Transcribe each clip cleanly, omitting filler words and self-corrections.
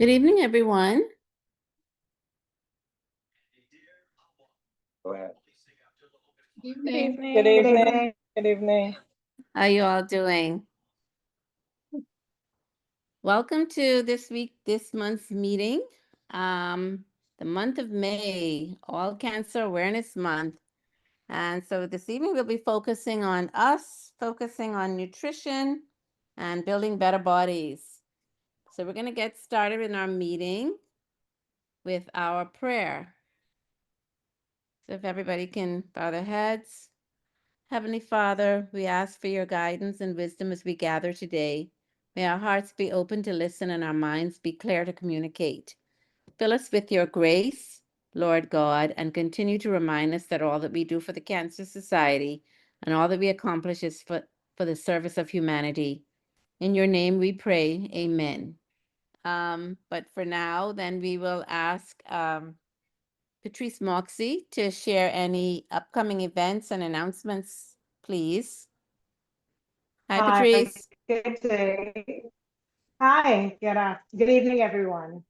Good evening, everyone. Go ahead. Good Good evening. evening. Good evening. Good evening. How are you all doing? Welcome to this month's meeting. The month of May, All Cancer Awareness Month. And so this evening we'll be focusing on nutrition and building better bodies. So we're going to get started in our meeting with our prayer. So if everybody can bow their heads. Heavenly Father, we ask for your guidance and wisdom as we gather today. May our hearts be open to listen and our minds be clear to communicate. Fill us with your grace, Lord God, and continue to remind us that all that we do for the Cancer Society and all that we accomplish is for the service of humanity. In your name we pray, amen. But for now, then we will ask Patrice Moxie to share any upcoming events and announcements, please. Hi, Patrice. Good day. Hi, good evening, everyone.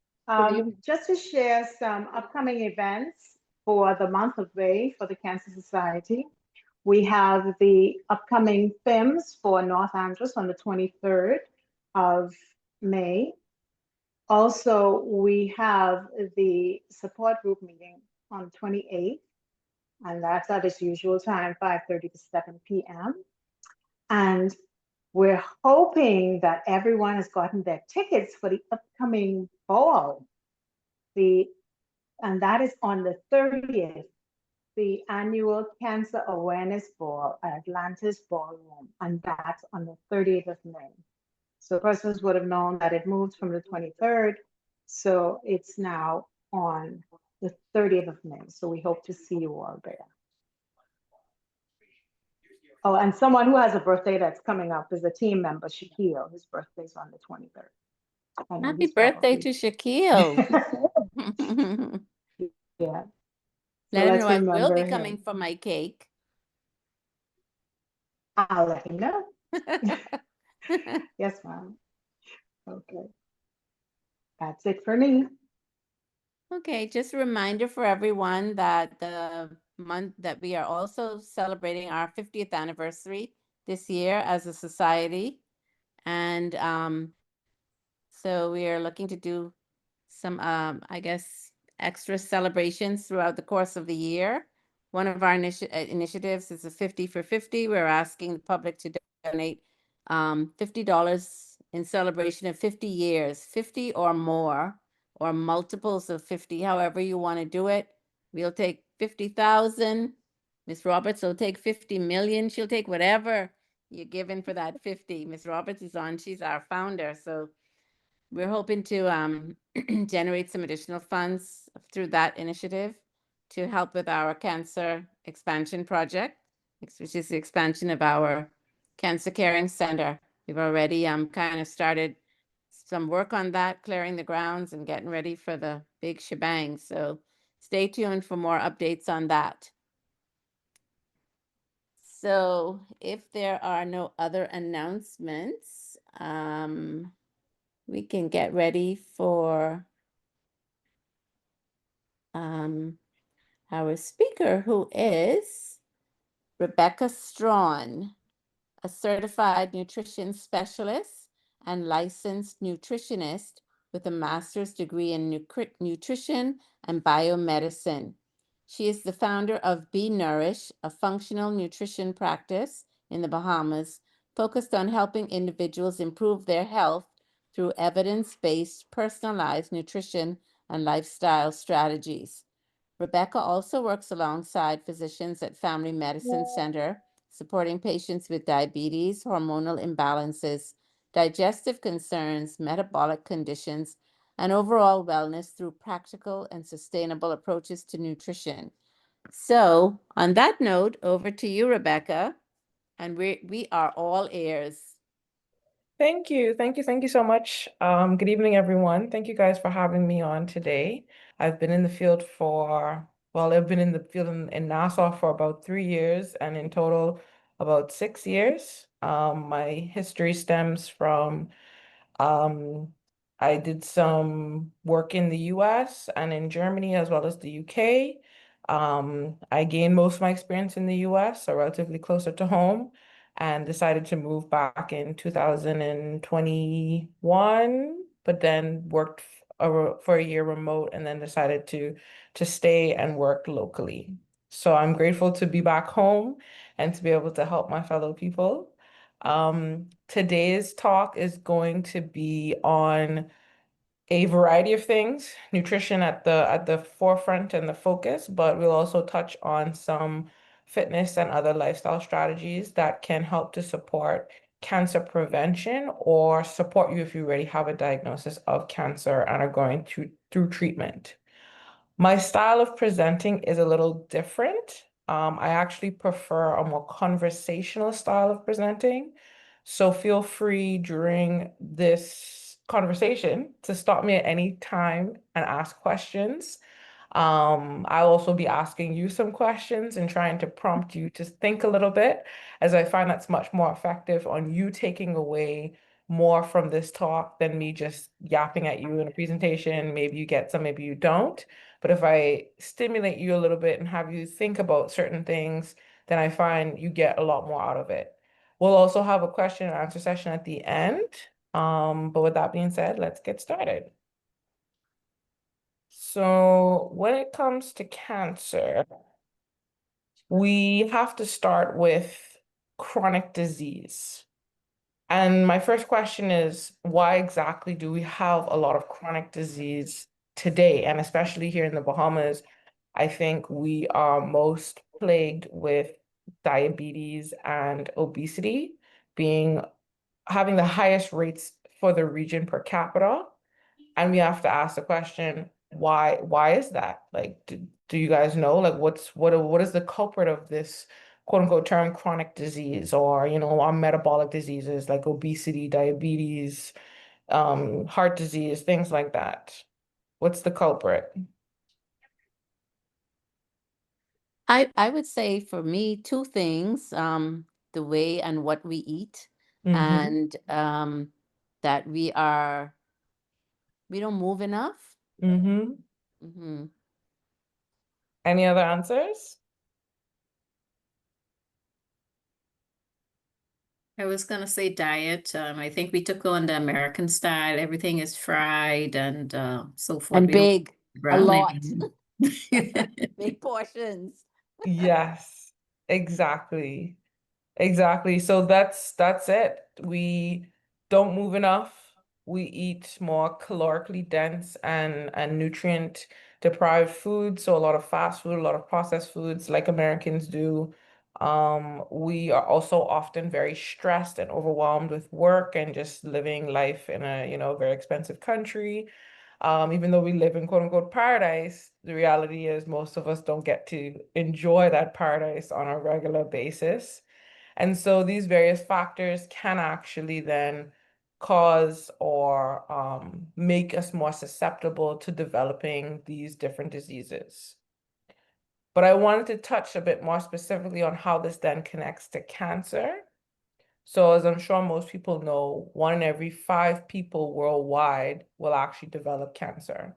Just to share some upcoming events for the month of May for the Cancer Society. We have the upcoming FIMS for North Andros on the 23rd of May. Also, we have the support group meeting on 28th, and that's at its usual time, 5:30 to 7 p.m. And we're hoping that everyone has gotten their tickets for the upcoming ball. And that is on the 30th, the annual Cancer Awareness Ball at Atlantis Ballroom, and that's on the 30th of May. So persons would have known that it moved from the 23rd, so it's now on the 30th of May. So we hope to see you all there. Oh, and someone who has a birthday that's coming up is a team member, Shaquille. His birthday's on the 23rd. Happy birthday to Shaquille. Yeah. Let him know I will be coming for my cake. I'll let him know. Yes, ma'am. Okay. That's it for me. Okay, just a reminder for everyone that the month that we are also celebrating our 50th anniversary this year as a society. And so we are looking to do some, I guess, extra celebrations throughout the course of the year. One of our initiatives is a 50 for 50. We're asking the public to donate $50 in celebration of 50 years, 50 or more, or multiples of 50, however you want to do it. We'll take 50,000. Miss Roberts will take 50 million. She'll take whatever you're given for that 50. Miss Roberts is on. She's our founder. So we're hoping to generate some additional funds through that initiative to help with our cancer expansion project, which is the expansion of our Cancer Caring Center. We've already kind of started some work on that, clearing the grounds and getting ready for the big shebang. So stay tuned for more updates on that. So if there are no other announcements, we can get ready for our speaker, who is Rebecca Strawn, a certified nutrition specialist and licensed nutritionist with a master's degree in nutrition and biomedicine. She is the founder of Be Nourish, a functional nutrition practice in the Bahamas, focused on helping individuals improve their health through evidence-based, personalized nutrition and lifestyle strategies. Rebecca also works alongside physicians at Family Medicine Center, supporting patients with diabetes, hormonal imbalances, digestive concerns, metabolic conditions, and overall wellness through practical and sustainable approaches to nutrition. So, on that note, over to you, Rebecca, and we are all ears. Thank you. Thank you so much. Good evening, everyone. Thank you guys for having me on today. I've been in the field I've been in the field in Nassau for about 3 years, and in total about 6 years. My history stems from I did some work in the US and in Germany as well as the UK. I gained most of my experience in the US, so relatively closer to home, and decided to move back in 2021, but then worked for a year remote and then decided to stay and work locally. So I'm grateful to be back home and to be able to help my fellow people. Today's talk is going to be on a variety of things, nutrition at the forefront and the focus, but we'll also touch on some fitness and other lifestyle strategies that can help to support cancer prevention or support you if you already have a diagnosis of cancer and are going through treatment. My style of presenting is a little different. I actually prefer a more conversational style of presenting. So feel free during this conversation to stop me at any time and ask questions. I'll also be asking you some questions and trying to prompt you to think a little bit, as I find that's much more effective on you taking away more from this talk than me just yapping at you in a presentation. Maybe you get some, maybe you don't. But if I stimulate you a little bit and have you think about certain things, then I find you get a lot more out of it. We'll also have a question and answer session at the end. But with that being said, let's get started. So when it comes to cancer, we have to start with chronic disease. And my first question is, why exactly do we have a lot of chronic disease today? And especially here in the Bahamas, I think we are most plagued with diabetes and obesity having the highest rates for the region per capita. And we have to ask the question, why is that? Like, do you guys know, like, what is the culprit of this quote unquote term chronic disease, or our metabolic diseases like obesity, diabetes, heart disease, things like that? What's the culprit? I would say for me, two things, the way and what we eat, Mm-hmm. and that we don't move enough. Mm-hmm. Hmm. Any other answers? I was gonna say diet. I think we took on the American style. Everything is fried and so forth. And We don't big, a brown lot, it. big portions. Yes, exactly. Exactly. So that's it. We don't move enough. We eat more calorically dense and nutrient deprived food. So a lot of fast food, a lot of processed foods like Americans do. We are also often very stressed and overwhelmed with work and just living life in a, very expensive country. Even though we live in quote unquote paradise, the reality is most of us don't get to enjoy that paradise on a regular basis. And so these various factors can actually then cause or make us more susceptible to developing these different diseases. But I wanted to touch a bit more specifically on how this then connects to cancer. So as I'm sure most people know, 1 in every 5 people worldwide will actually develop cancer.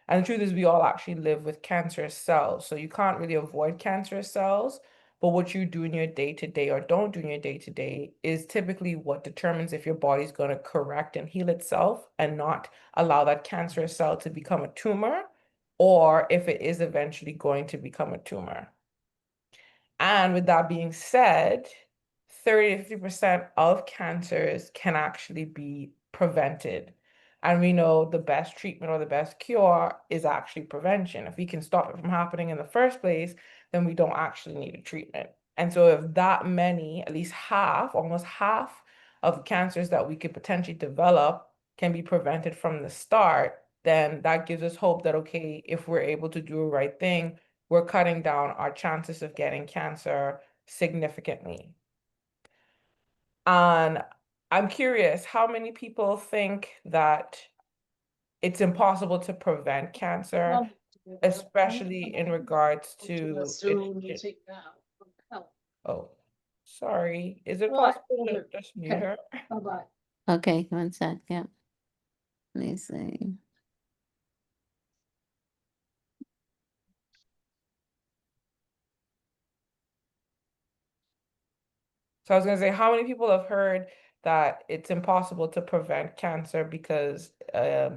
And the truth is we all actually live with cancerous cells. So you can't really avoid cancerous cells, but what you do in your day-to-day or don't do in your day-to-day is typically what determines if your body's going to correct and heal itself and not allow that cancerous cell to become a tumor, or if it is eventually going to become a tumor. And with that being said, 30 to 50% of cancers can actually be prevented. And we know the best treatment or the best cure is actually prevention. If we can stop it from happening in the first place, then we don't actually need a treatment. And so if that many, at least half, almost half of the cancers that we could potentially develop can be prevented from the start, then that gives us hope that, okay, if we're able to do the right thing, we're cutting down our chances of getting cancer significantly. And I'm curious, how many people think that it's impossible to prevent cancer, especially in regards to its... Oh, sorry. Is it possible to just mute her? Okay, one sec, yeah. Let me see. So I was gonna say, how many people have heard that it's impossible to prevent cancer because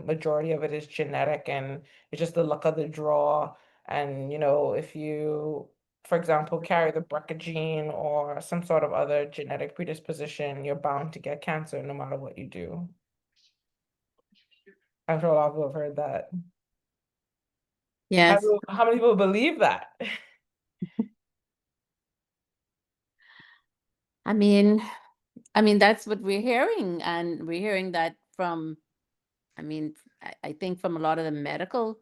majority of it is genetic and it's just the luck of the draw. And if you, for example, carry the BRCA gene or some sort of other genetic predisposition, you're bound to get cancer no matter what you do. I'm sure a lot of people have heard that. Yes. How many people believe that? I mean, that's what we're hearing, and we're hearing that from, I think from a lot of the medical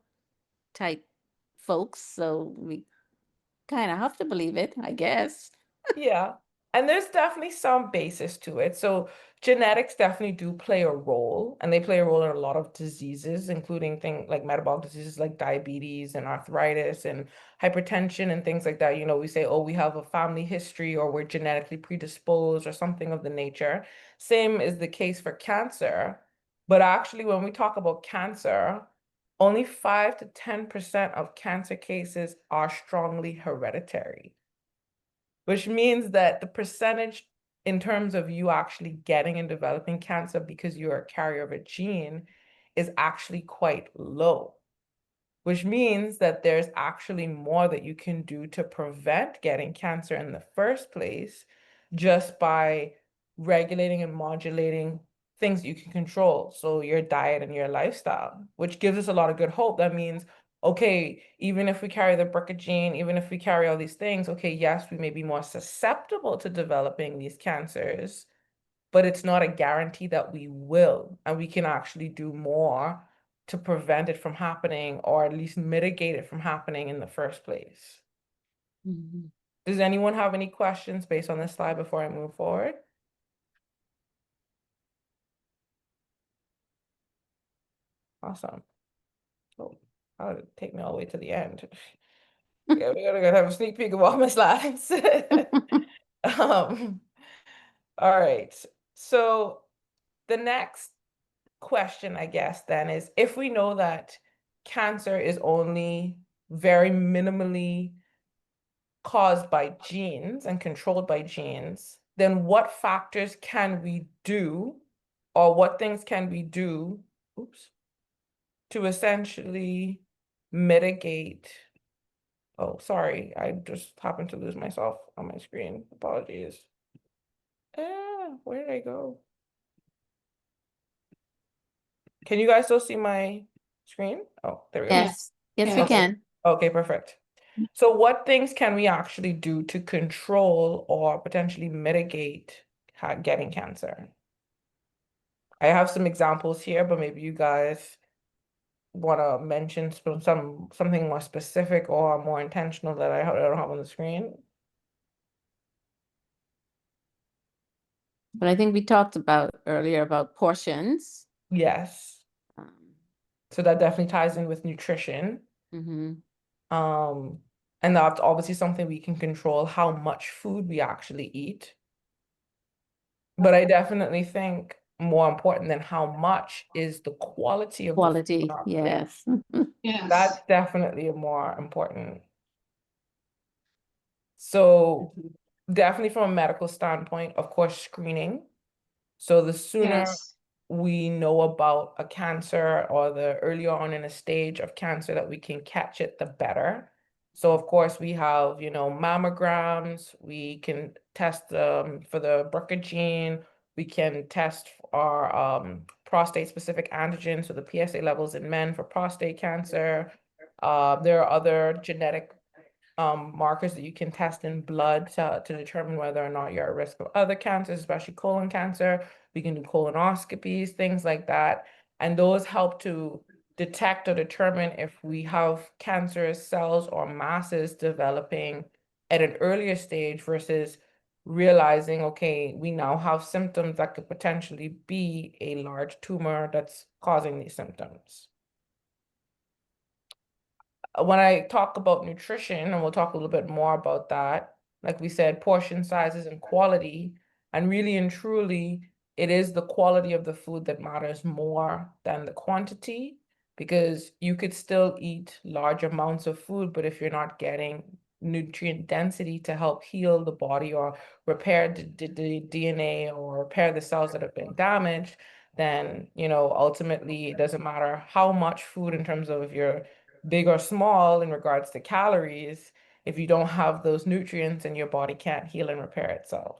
type folks, so we kind of have to believe it, I guess. Yeah, and there's definitely some basis to it. So genetics definitely do play a role, and they play a role in a lot of diseases, including things like metabolic diseases like diabetes and arthritis and hypertension and things like that. We say, oh, we have a family history or we're genetically predisposed or something of the nature. Same is the case for cancer. But actually, when we talk about cancer, only 5 to 10% of cancer cases are strongly hereditary, which means that the percentage in terms of you actually getting and developing cancer because you're a carrier of a gene is actually quite low, which means that there's actually more that you can do to prevent getting cancer in the first place just by regulating and modulating things you can control. So your diet and your lifestyle, which gives us a lot of good hope. That means, okay, even if we carry the BRCA gene, even if we carry all these things, okay, yes, we may be more susceptible to developing these cancers, but it's not a guarantee that we will, and we can actually do more to prevent it from happening or at least mitigate it from happening in the first place. Mhm. Does anyone have any questions based on this slide before I move forward? Awesome. Oh, that'll take me all the way to the end. Yeah, we're gonna have a sneak peek of all my slides. All right. So the next question, I guess, then is if we know that cancer is only very minimally caused by genes and controlled by genes, then what factors can we do, or what things can we do, to essentially mitigate? Oh, sorry, I just happened to lose myself on my screen. Apologies. Where did I go? Can you guys still see my screen? Oh, there we go. Yes, yes, we Okay. can. Okay, perfect. So what things can we actually do to control or potentially mitigate getting cancer? I have some examples here, but maybe you guys want to mention something more specific or more intentional that I don't have on the screen. But I think we talked about earlier about portions. Yes. Um, So that definitely ties in with nutrition. mhm. And that's obviously something we can control, how much food we actually eat. But I definitely think more important than how much is the quality of the food Quality, on our plate. yes. That's definitely more important. So definitely from a medical standpoint, of course, screening. So the sooner we know about a cancer or the earlier on in a stage of cancer that we can catch it, the better. So of course we have, mammograms, we can test for the BRCA gene, we can test our prostate specific antigen, so the PSA levels in men for prostate cancer. There are other genetic markers that you can test in blood to determine whether or not you're at risk of other cancers, especially colon cancer. We can do colonoscopies, things like that. And those help to detect or determine if we have cancerous cells or masses developing at an earlier stage versus realizing, okay, we now have symptoms that could potentially be a large tumor that's causing these symptoms. When I talk about nutrition, and we'll talk a little bit more about that, like we said, portion sizes and quality, and really and truly, it is the quality of the food that matters more than the quantity, because you could still eat large amounts of food, but if you're not getting nutrient density to help heal the body or repair the DNA or repair the cells that have been damaged, then, you know, ultimately it doesn't matter how much food in terms of if you're big or small in regards to calories, if you don't have those nutrients and your body can't heal and repair itself.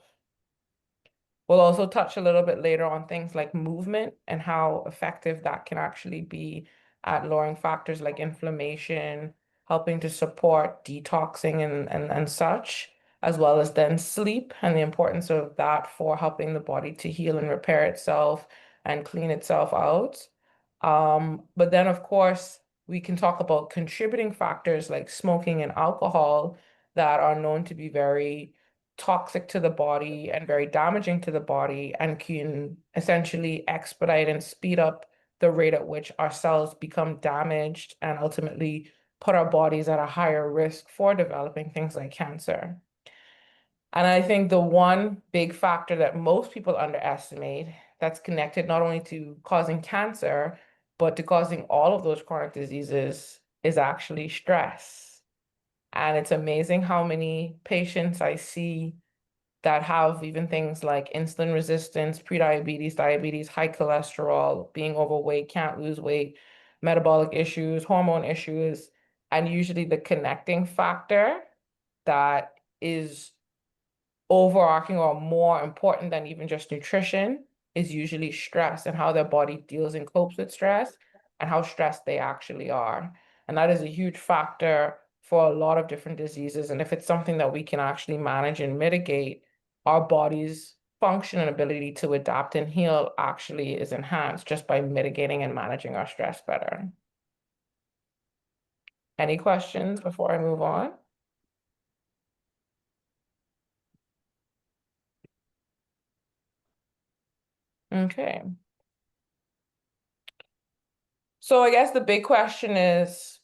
We'll also touch a little bit later on things like movement and how effective that can actually be at lowering factors like inflammation, helping to support detoxing and such, as well as then sleep and the importance of that for helping the body to heal and repair itself and clean itself out. But then, of course, we can talk about contributing factors like smoking and alcohol that are known to be very toxic to the body and very damaging to the body, and can essentially expedite and speed up the rate at which our cells become damaged and ultimately put our bodies at a higher risk for developing things like cancer. And I think the one big factor that most people underestimate that's connected not only to causing cancer, but to causing all of those chronic diseases is actually stress. And it's amazing how many patients I see that have even things like insulin resistance, prediabetes, diabetes, high cholesterol, being overweight, can't lose weight, metabolic issues, hormone issues. And usually the connecting factor that is overarching or more important than even just nutrition is usually stress and how their body deals and copes with stress and how stressed they actually are. And that is a huge factor for a lot of different diseases. And if it's something that we can actually manage and mitigate, our body's function and ability to adapt and heal actually is enhanced just by mitigating and managing our stress better. Any questions before I move on? Okay. So I guess the big question is,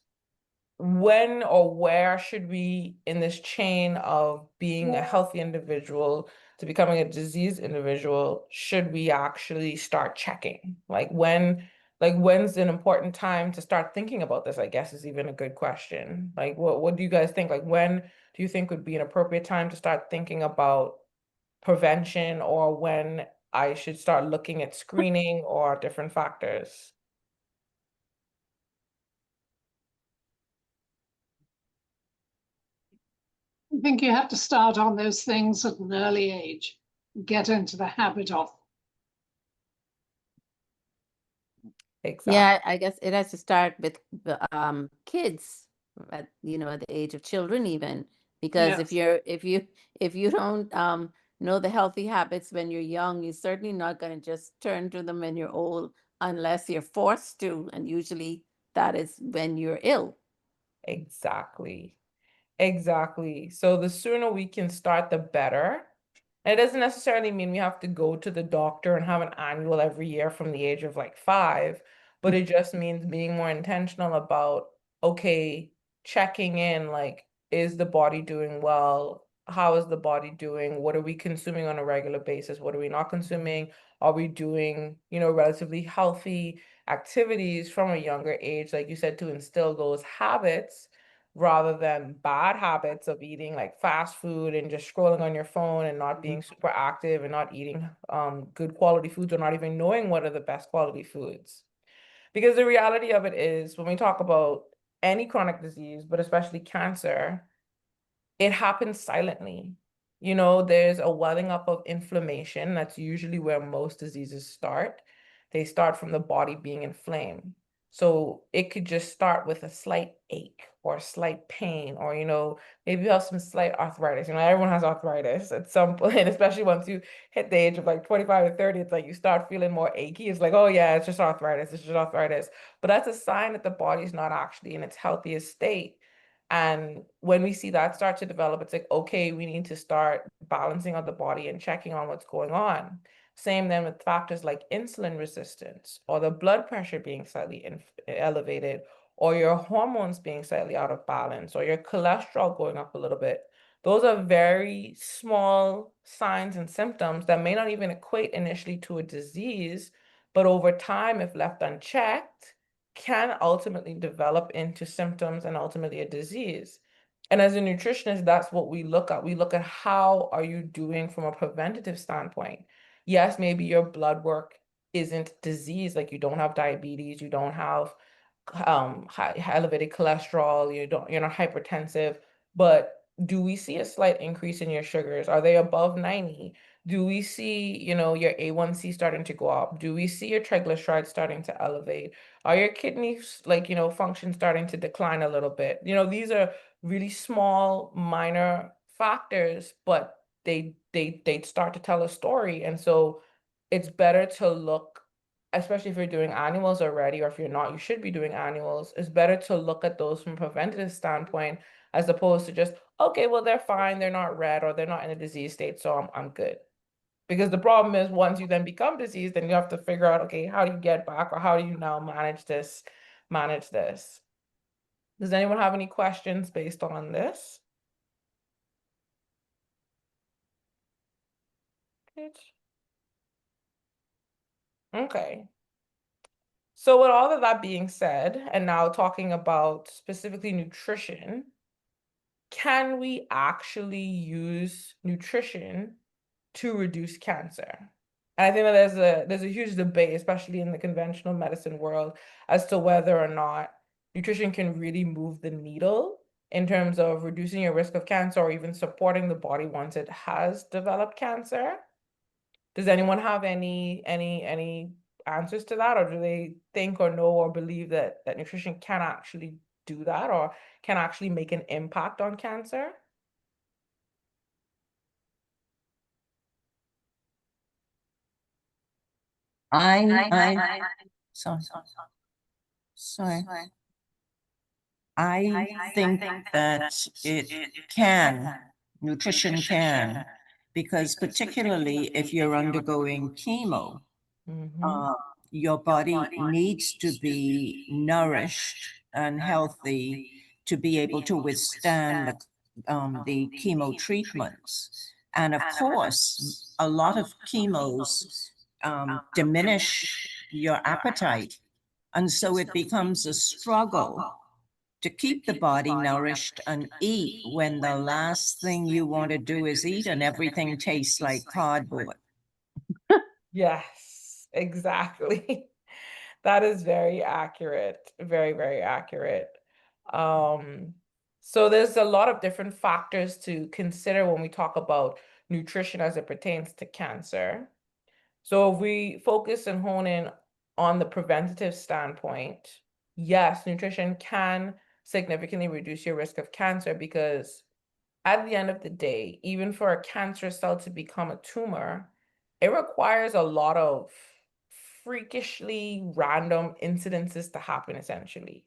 when or where should we, in this chain of being a healthy individual to becoming a diseased individual, should we actually start checking? When's an important time to start thinking about this, I guess, is even a good question. Like, what do you guys think? Like, when do you think would be an appropriate time to start thinking about prevention, or when I should start looking at screening or different factors? I think you have to start on those things at an early age, get into the habit of. Exactly. Yeah, I guess it has to start with the kids at the age of children even, because if Yes. you don't know the healthy habits when you're young, you're certainly not going to just turn to them when you're old unless you're forced to, and usually that is when you're ill. Exactly. Exactly. So the sooner we can start, the better. And it doesn't necessarily mean we have to go to the doctor and have an annual every year from the age of like 5, but it just means being more intentional about, okay, checking in, like, is the body doing well? How is the body doing? What are we consuming on a regular basis? What are we not consuming? Are we doing, relatively healthy activities from a younger age, like you said, to instill those habits rather than bad habits of eating like fast food and just scrolling on your phone and not being super active and not eating good quality foods, or not even knowing what are the best quality foods. Because the reality of it is, when we talk about any chronic disease, but especially cancer, it happens silently. There's a welling up of inflammation. That's usually where most diseases start. They start from the body being inflamed. So it could just start with a slight ache or a slight pain, or, maybe you have some slight arthritis. Everyone has arthritis at some point, especially once you hit the age of like 25 or 30, it's like you start feeling more achy. It's like, oh yeah, it's just arthritis. It's just arthritis. But that's a sign that the body's not actually in its healthiest state. And when we see that start to develop, it's like, okay, we need to start balancing out the body and checking on what's going on. Same then with factors like insulin resistance, or the blood pressure being slightly elevated, or your hormones being slightly out of balance, or your cholesterol going up a little bit. Those are very small signs and symptoms that may not even equate initially to a disease, but over time, if left unchecked, can ultimately develop into symptoms and ultimately a disease. And as a nutritionist, that's what we look at. We look at how are you doing from a preventative standpoint. Yes, maybe your blood work isn't disease, like you don't have diabetes, you don't have high elevated cholesterol, you're not hypertensive, but do we see a slight increase in your sugars? Are they above 90? Do we see, your A1C starting to go up? Do we see your triglycerides starting to elevate? Are your kidneys function starting to decline a little bit? These are really small, minor factors, but they start to tell a story. And so it's better to look, especially if you're doing annuals already, or if you're not, you should be doing annuals. It's better to look at those from a preventative standpoint as opposed to just, okay, well, they're fine, they're not red, or they're not in a disease state, so I'm good. Because the problem is once you then become diseased, then you have to figure out, okay, how do you get back, or how do you now manage this? Does anyone have any questions based on this? Good. Okay. So with all of that being said, and now talking about specifically nutrition, can we actually use nutrition to reduce cancer? And I think that there's a huge debate, especially in the conventional medicine world, as to whether or not nutrition can really move the needle in terms of reducing your risk of cancer or even supporting the body once it has developed cancer. Does anyone have any answers to that, or do they think or know or believe that nutrition can actually do that or can actually make an impact on cancer? Sorry. I think that it can, nutrition can, because particularly if you're undergoing chemo, Mhm. your body needs to be nourished and healthy to be able to withstand the chemo treatments. And of course, a lot of chemos diminish your appetite. And so it becomes a struggle to keep the body nourished and eat when the last thing you want to do is eat and everything tastes like cardboard. Yes, exactly. That is very accurate. Very, very accurate. So there's a lot of different factors to consider when we talk about nutrition as it pertains to cancer. So if we focus and hone in on the preventative standpoint, yes, nutrition can significantly reduce your risk of cancer because at the end of the day, even for a cancer cell to become a tumor, it requires a lot of freakishly random incidences to happen, essentially.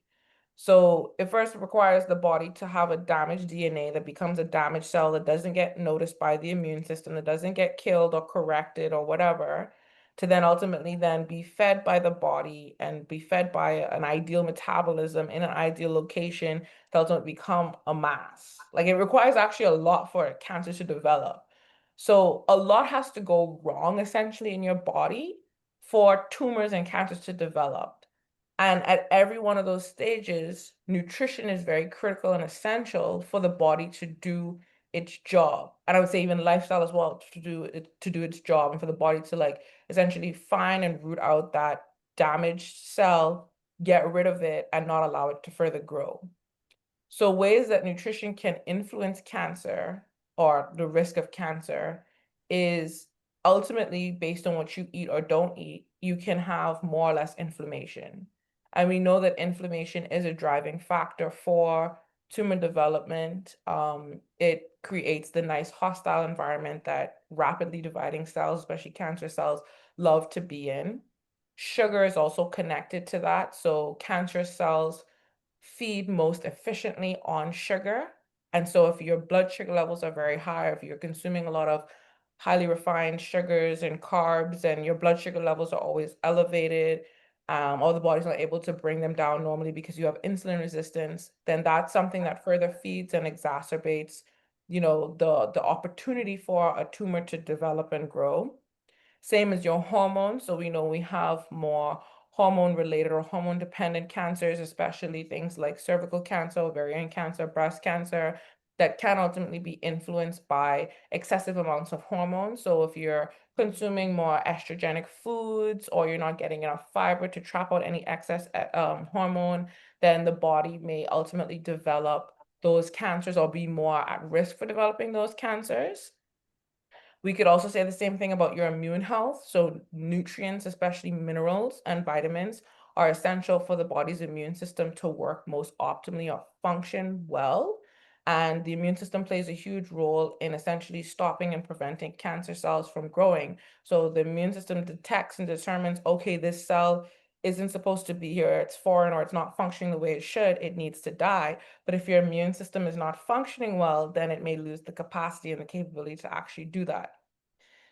So it first requires the body to have a damaged DNA that becomes a damaged cell that doesn't get noticed by the immune system, that doesn't get killed or corrected or whatever, to then ultimately then be fed by the body and be fed by an ideal metabolism in an ideal location to ultimately become a mass. Like it requires actually a lot for cancer to develop. So a lot has to go wrong essentially in your body for tumors and cancers to develop. And at every one of those stages, nutrition is very critical and essential for the body to do its job. And I would say even lifestyle as well to do its job and for the body to essentially find and root out that damaged cell, get rid of it, and not allow it to further grow. So ways that nutrition can influence cancer or the risk of cancer is ultimately based on what you eat or don't eat, you can have more or less inflammation. And we know that inflammation is a driving factor for tumor development. It creates the nice hostile environment that rapidly dividing cells, especially cancer cells, love to be in. Sugar is also connected to that. So cancer cells feed most efficiently on sugar. And so if your blood sugar levels are very high, if you're consuming a lot of highly refined sugars and carbs and your blood sugar levels are always elevated, or the body's not able to bring them down normally because you have insulin resistance, then that's something that further feeds and exacerbates the opportunity for a tumor to develop and grow. Same as your hormones. So we know we have more hormone-related or hormone-dependent cancers, especially things like cervical cancer, ovarian cancer, breast cancer, that can ultimately be influenced by excessive amounts of hormones. So if you're consuming more estrogenic foods or you're not getting enough fiber to trap out any excess hormone, then the body may ultimately develop those cancers or be more at risk for developing those cancers. We could also say the same thing about your immune health. So nutrients, especially minerals and vitamins, are essential for the body's immune system to work most optimally or function well. And the immune system plays a huge role in essentially stopping and preventing cancer cells from growing. So the immune system detects and determines, okay, this cell isn't supposed to be here, it's foreign, or it's not functioning the way it should, it needs to die. But if your immune system is not functioning well, then it may lose the capacity and the capability to actually do that.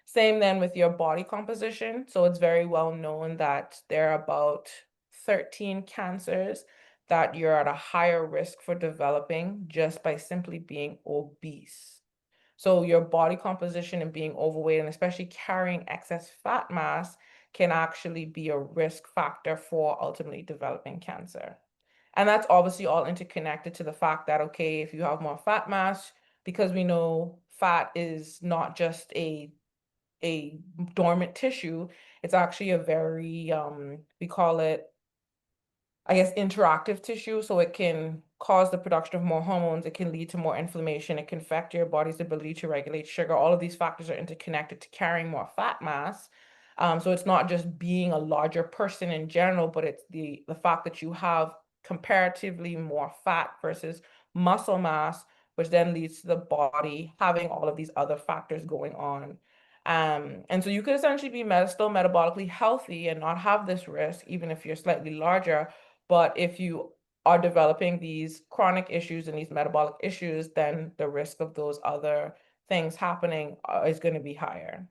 Same then with your body composition. So it's very well known that there are about 13 cancers that you're at a higher risk for developing just by simply being obese. So your body composition and being overweight, and especially carrying excess fat mass, can actually be a risk factor for ultimately developing cancer. And that's obviously all interconnected to the fact that, okay, if you have more fat mass, because we know fat is not just a dormant tissue, it's actually a very, we call it, I guess, interactive tissue. So it can cause the production of more hormones. It can lead to more inflammation. It can affect your body's ability to regulate sugar. All of these factors are interconnected to carrying more fat mass. So it's not just being a larger person in general, but it's the fact that you have comparatively more fat versus muscle mass, which then leads to the body having all of these other factors going on. And so you could essentially be still metabolically healthy and not have this risk, even if you're slightly larger. But if you are developing these chronic issues and these metabolic issues, then the risk of those other things happening is going to be higher.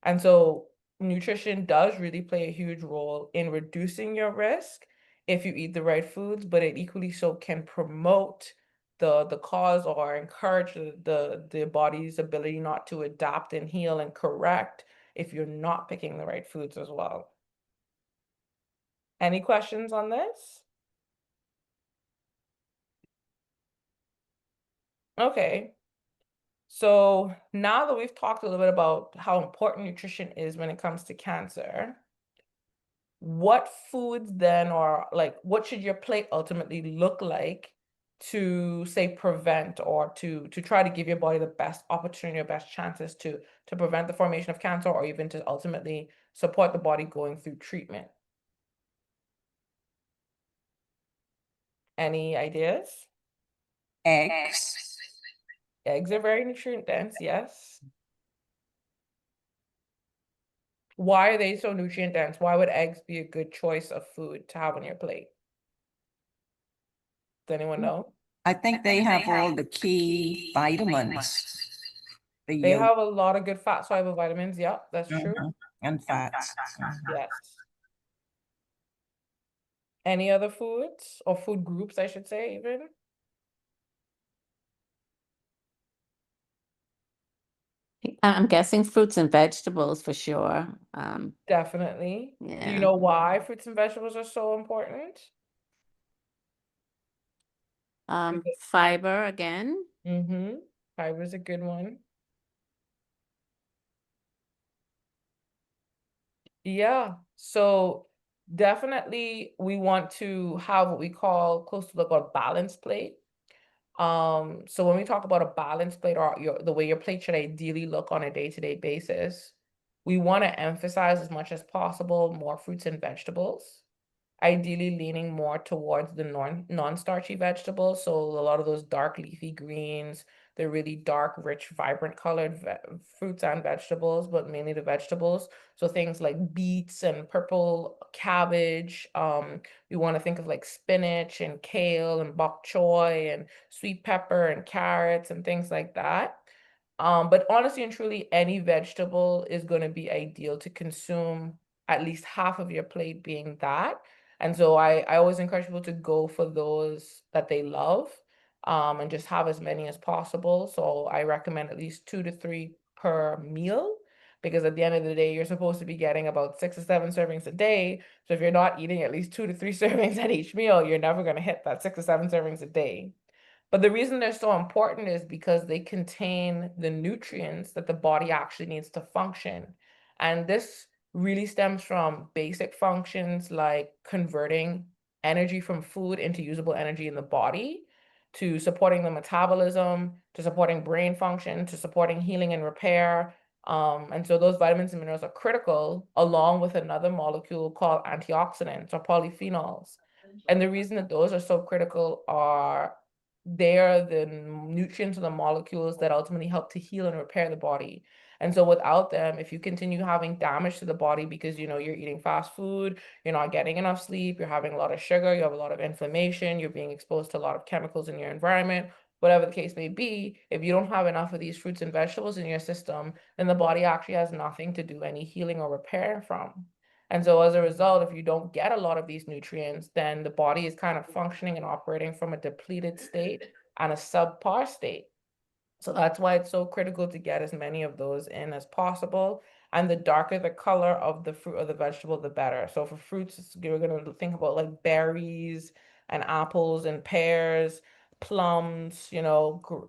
And so nutrition does really play a huge role in reducing your risk if you eat the right foods, but it equally so can promote the cause or encourage the body's ability not to adapt and heal and correct if you're not picking the right foods as well. Any questions on this? Okay. So now that we've talked a little bit about how important nutrition is when it comes to cancer, what foods then, or like what should your plate ultimately look like to say prevent or to try to give your body the best opportunity or best chances to prevent the formation of cancer, or even to ultimately support the body going through treatment? Any ideas? Eggs. Eggs are very nutrient dense, yes. Why are they so nutrient dense? Why would eggs be a good choice of food to have on your plate? Does anyone know? I think they have all the key vitamins. The They yolk, have a lot of good fat soluble vitamins. Yeah, that's true. and fats. Yes. Any other foods or food groups, I should say, even? I'm guessing fruits and vegetables for sure. Definitely. Do you Yeah. know why fruits and vegetables are so important? Fiber again. Mm-hmm. Fiber is a good one. Yeah, so definitely we want to have what we call close to like a balanced plate. So when we talk about a balanced plate, or the way your plate should ideally look on a day-to-day basis, we want to emphasize as much as possible more fruits and vegetables, ideally leaning more towards the non-starchy vegetables. So a lot of those dark leafy greens, the really dark, rich, vibrant colored fruits and vegetables, but mainly the vegetables. So things like beets and purple cabbage. We want to think of like spinach and kale and bok choy and sweet pepper and carrots and things like that. But honestly and truly, any vegetable is going to be ideal to consume, at least half of your plate being that. And so I always encourage people to go for those that they love. and just have as many as possible. So I recommend at least 2 to 3 per meal, because at the end of the day, you're supposed to be getting about 6 or 7 servings a day. So if you're not eating at least 2 to 3 servings at each meal, you're never going to hit that 6 or 7 servings a day. But the reason they're so important is because they contain the nutrients that the body actually needs to function. And this really stems from basic functions like converting energy from food into usable energy in the body, to supporting the metabolism, to supporting brain function, to supporting healing and repair. And so those vitamins and minerals are critical, along with another molecule called antioxidants or polyphenols. And the reason that those are so critical are they're the nutrients or the molecules that ultimately help to heal and repair the body. And so without them, if you continue having damage to the body because you're eating fast food, you're not getting enough sleep, you're having a lot of sugar, you have a lot of inflammation, you're being exposed to a lot of chemicals in your environment, whatever the case may be, if you don't have enough of these fruits and vegetables in your system, then the body actually has nothing to do any healing or repair from. And so as a result, if you don't get a lot of these nutrients, then the body is kind of functioning and operating from a depleted state and a subpar state. So that's why it's so critical to get as many of those in as possible. And the darker the color of the fruit or the vegetable, the better. So for fruits, you're going to think about like berries and apples and pears, plums,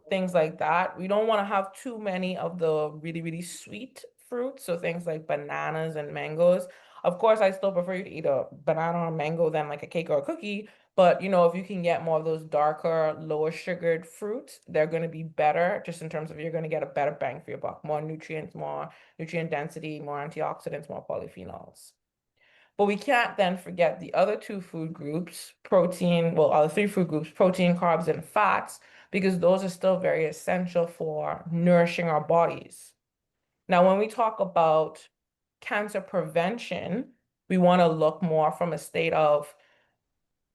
things like that. We don't want to have too many of the really, really sweet fruits. So things like bananas and mangoes. Of course, I still prefer you to eat a banana or a mango than like a cake or a cookie. But if you can get more of those darker, lower sugared fruits, they're going to be better just in terms of you're going to get a better bang for your buck, more nutrients, more nutrient density, more antioxidants, more polyphenols. But we can't then forget the other 2 food groups, other 3 food groups, protein, carbs, and fats, because those are still very essential for nourishing our bodies. Now, when we talk about cancer prevention, we want to look more from a state of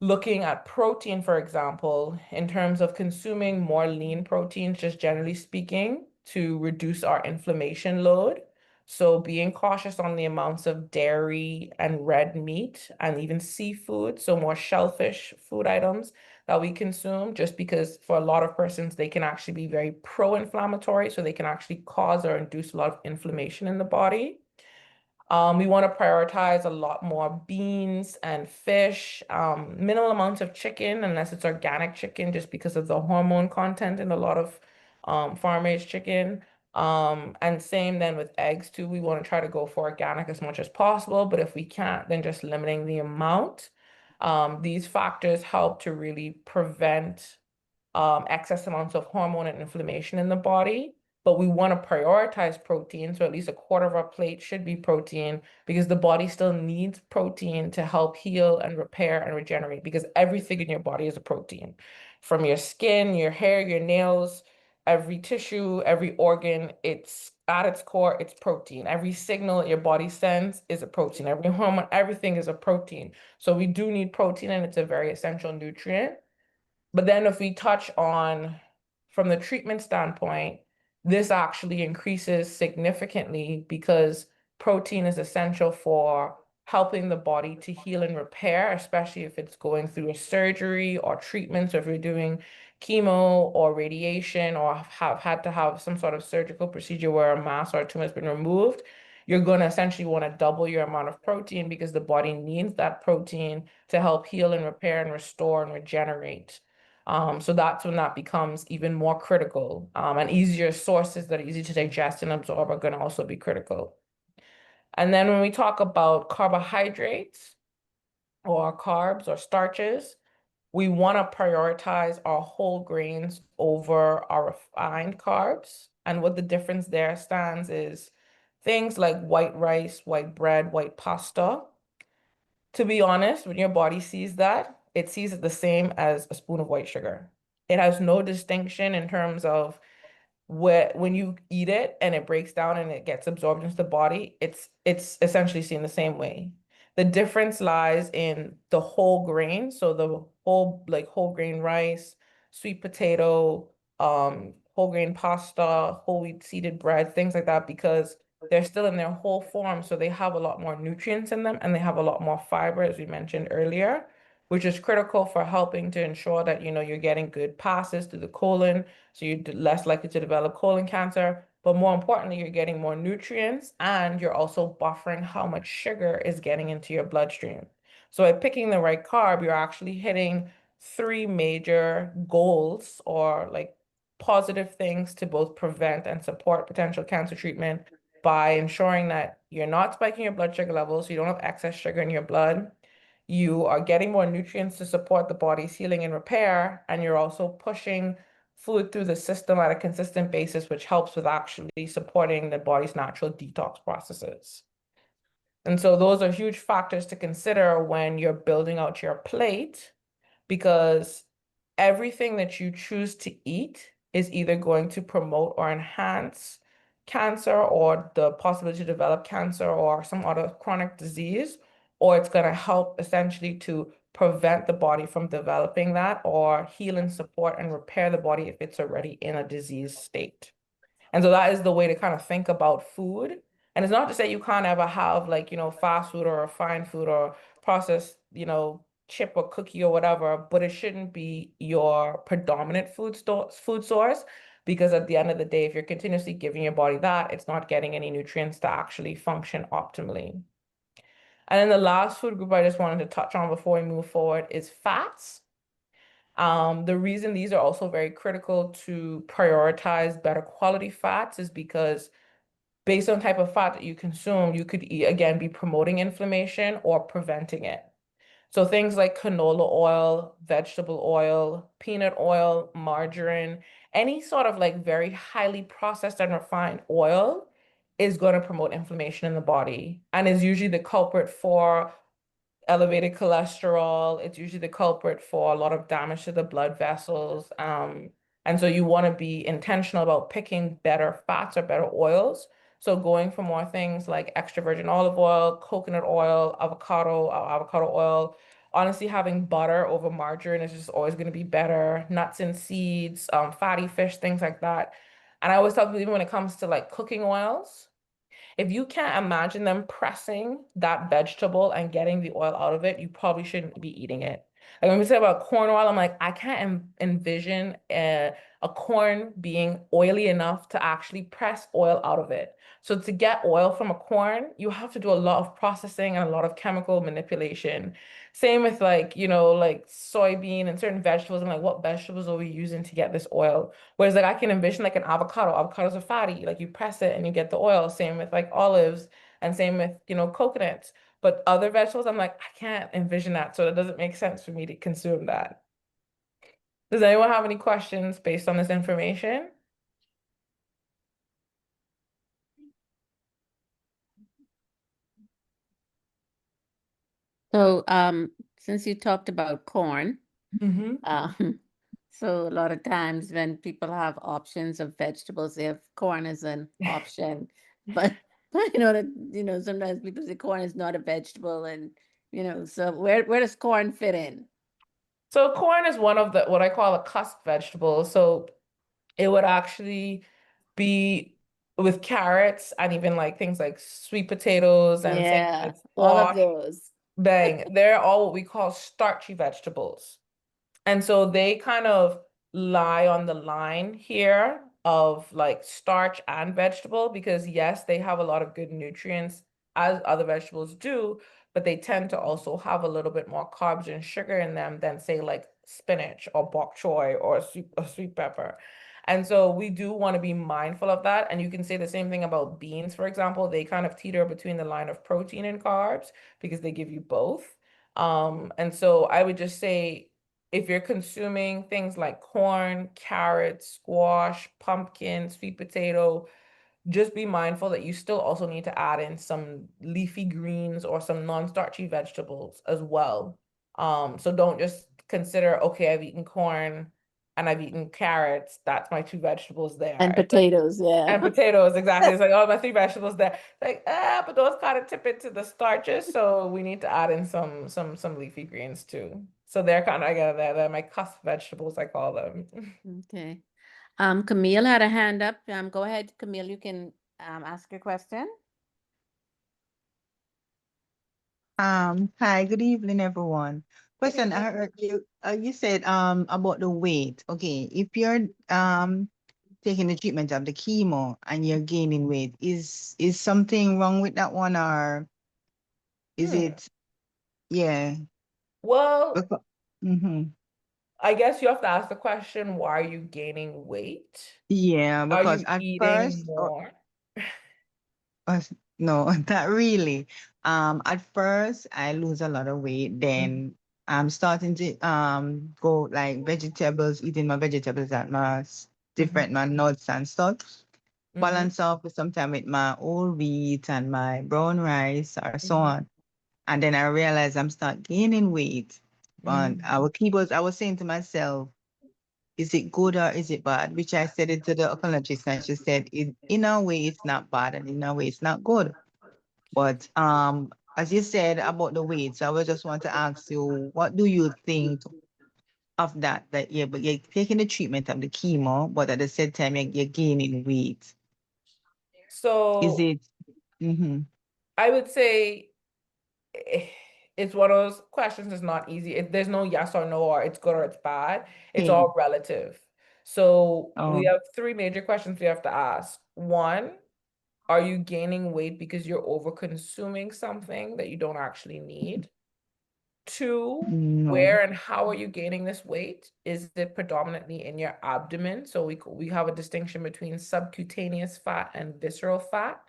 looking at protein, for example, in terms of consuming more lean proteins, just generally speaking, to reduce our inflammation load. So being cautious on the amounts of dairy and red meat and even seafood, so more shellfish food items that we consume, just because for a lot of persons, they can actually be very pro-inflammatory, so they can actually cause or induce a lot of inflammation in the body. We want to prioritize a lot more beans and fish, minimal amounts of chicken, unless it's organic chicken, just because of the hormone content in a lot of farm-raised chicken. And same then with eggs too. We want to try to go for organic as much as possible, but if we can't, then just limiting the amount. These factors help to really prevent excess amounts of hormone and inflammation in the body. But we want to prioritize protein. So at least a quarter of our plate should be protein, because the body still needs protein to help heal and repair and regenerate, because everything in your body is a protein. From your skin, your hair, your nails, every tissue, every organ, it's at its core, it's protein. Every signal your body sends is a protein. Every hormone, everything is a protein. So we do need protein, and it's a very essential nutrient. But then if we touch on from the treatment standpoint, this actually increases significantly, because protein is essential for helping the body to heal and repair, especially if it's going through a surgery or treatment. So if you're doing chemo or radiation, or have had to have some sort of surgical procedure where a mass or a tumor has been removed, you're going to essentially want to double your amount of protein, because the body needs that protein to help heal and repair and restore and regenerate. So that's when that becomes even more critical. And easier sources that are easy to digest and absorb are going to also be critical. And then when we talk about carbohydrates or carbs or starches, we want to prioritize our whole grains over our refined carbs. And what the difference there stands is things like white rice, white bread, white pasta. To be honest, when your body sees that, it sees it the same as a spoon of white sugar. It has no distinction in terms of when you eat it and it breaks down and it gets absorbed into the body, it's essentially seen the same way. The difference lies in the whole grain, so the whole grain rice, sweet potato, whole grain pasta, whole wheat seeded bread, things like that, because they're still in their whole form, so they have a lot more nutrients in them, and they have a lot more fiber, as we mentioned earlier, which is critical for helping to ensure that, you're getting good passes through the colon, so you're less likely to develop colon cancer. But more importantly, you're getting more nutrients and you're also buffering how much sugar is getting into your bloodstream. So by picking the right carb, you're actually hitting 3 major goals, or like positive things to both prevent and support potential cancer treatment, by ensuring that you're not spiking your blood sugar levels, so you don't have excess sugar in your blood. You are getting more nutrients to support the body's healing and repair, and you're also pushing fluid through the system at a consistent basis, which helps with actually supporting the body's natural detox processes. And so those are huge factors to consider when you're building out your plate, because everything that you choose to eat is either going to promote or enhance cancer, or the possibility to develop cancer or some other chronic disease, or it's going to help essentially to prevent the body from developing that, or heal and support and repair the body if it's already in a disease state. And so that is the way to kind of think about food. And it's not to say you can't ever have, like, fast food or refined food or processed, chip or cookie or whatever, but it shouldn't be your predominant food source, because at the end of the day, if you're continuously giving your body that, it's not getting any nutrients to actually function optimally. And then the last food group I just wanted to touch on before we move forward is fats. The reason these are also very critical to prioritize better quality fats is because based on type of fat that you consume, you could again be promoting inflammation or preventing it. So things like canola oil, vegetable oil, peanut oil, margarine, any sort of like very highly processed and refined oil is going to promote inflammation in the body, and is usually the culprit for elevated cholesterol. It's usually the culprit for a lot of damage to the blood vessels. And so you want to be intentional about picking better fats or better oils. So going for more things like extra virgin olive oil, coconut oil, avocado oil. Honestly, having butter over margarine is just always going to be better. Nuts and seeds, fatty fish, things like that. And I always tell people, even when it comes to like cooking oils, if you can't imagine them pressing that vegetable and getting the oil out of it, you probably shouldn't be eating it. Like when we say about corn oil, I'm like, I can't envision a corn being oily enough to actually press oil out of it. So to get oil from a corn, you have to do a lot of processing and a lot of chemical manipulation. Same with like, like soybean and certain vegetables, and like what vegetables are we using to get this oil? Whereas like I can envision like an avocado. Avocados are fatty. Like you press it and you get the oil. Same with like olives, and same with, coconuts. But other vegetables, I'm like, I can't envision that. So it doesn't make sense for me to consume that. Does anyone have any questions based on this information? So, since you talked about corn, Mm-hmm. so a lot of times when people have options of vegetables, they have corn as an option. But sometimes people say corn is not a vegetable, and so where does corn fit in? So corn is one of the what I call a cusp vegetable. So it would actually be with carrots and even like things like sweet potatoes and things Yeah, like all of squash. those. Bang, they're all what we call starchy vegetables. And so they kind of lie on the line here of like starch and vegetable, because yes, they have a lot of good nutrients as other vegetables do, but they tend to also have a little bit more carbs and sugar in them than say like spinach or bok choy or sweet pepper. And so we do want to be mindful of that. And you can say the same thing about beans, for example. They kind of teeter between the line of protein and carbs because they give you both. And so I would just say, if you're consuming things like corn, carrots, squash, pumpkin, sweet potato, just be mindful that you still also need to add in some leafy greens or some non-starchy vegetables as well. So don't just consider, okay, I've eaten corn and I've eaten carrots. That's my 2 vegetables there. And It's like- potatoes, yeah. and potatoes, exactly. It's like, oh, my 3 vegetables there. Like, but those kind of tip into the starches, so we need to add in some leafy greens too. So they're kind of they're my cusp vegetables, I call them. Okay. Camille had a hand up. Go ahead, Camille, you can ask your question. Hi, good evening, everyone. Question, I heard you, you said, about the weight. Okay, if you're, taking the treatment of the chemo and you're gaining weight, is something wrong with that one, or is Hmm. it, yeah, Well, mm-hmm. I guess you have to ask the question, why are you gaining weight? Yeah, Are because you at eating first, more? no, not really. At first I lose a lot of weight, then I'm starting to go like vegetables, eating my vegetables at my different my nuts and stuff. Balance off with sometime with my whole wheat and my brown rice or so on. And then I realized I'm start gaining weight. But I was saying to myself, is it good or is it bad? Which I said it to the oncologist, and she said, in a way it's not bad, and in a way it's not good. But as you said about the weight, so I would just want to ask you, what do you think of that? That yeah, but you're taking the treatment of the chemo, but at the same time you're gaining weight. Is So it? Mm-hmm. I would say it's one of those questions that's not easy. There's no yes or no, or it's good or it's bad. It's Okay. all relative. So we Oh. have three major questions we have to ask. One, are you gaining weight because you're over consuming something that you don't actually need? Two, No. where and how are you gaining this weight? Is it predominantly in your abdomen? So we have a distinction between subcutaneous fat and visceral fat.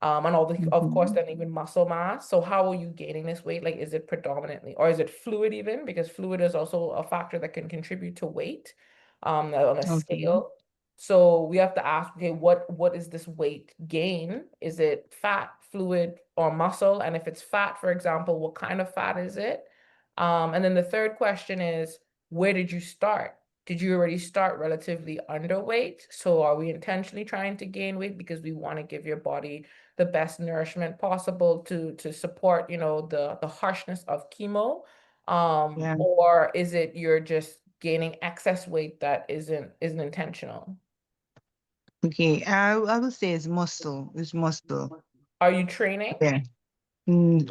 And all the, of course, then even muscle mass. So how are you gaining this weight? Like, is it predominantly, or is it fluid even? Because fluid is also a factor that can contribute to weight, on a Okay. scale. So we have to ask, okay, what is this weight gain? Is it fat, fluid, or muscle? And if it's fat, for example, what kind of fat is it? And then the third question is, where did you start? Did you already start relatively underweight? So are we intentionally trying to gain weight because we want to give your body the best nourishment possible to support, you know, the harshness of chemo? Yeah. Or is it you're just gaining excess weight that isn't intentional? Okay. I would say it's muscle. It's muscle. Are you training? Yeah.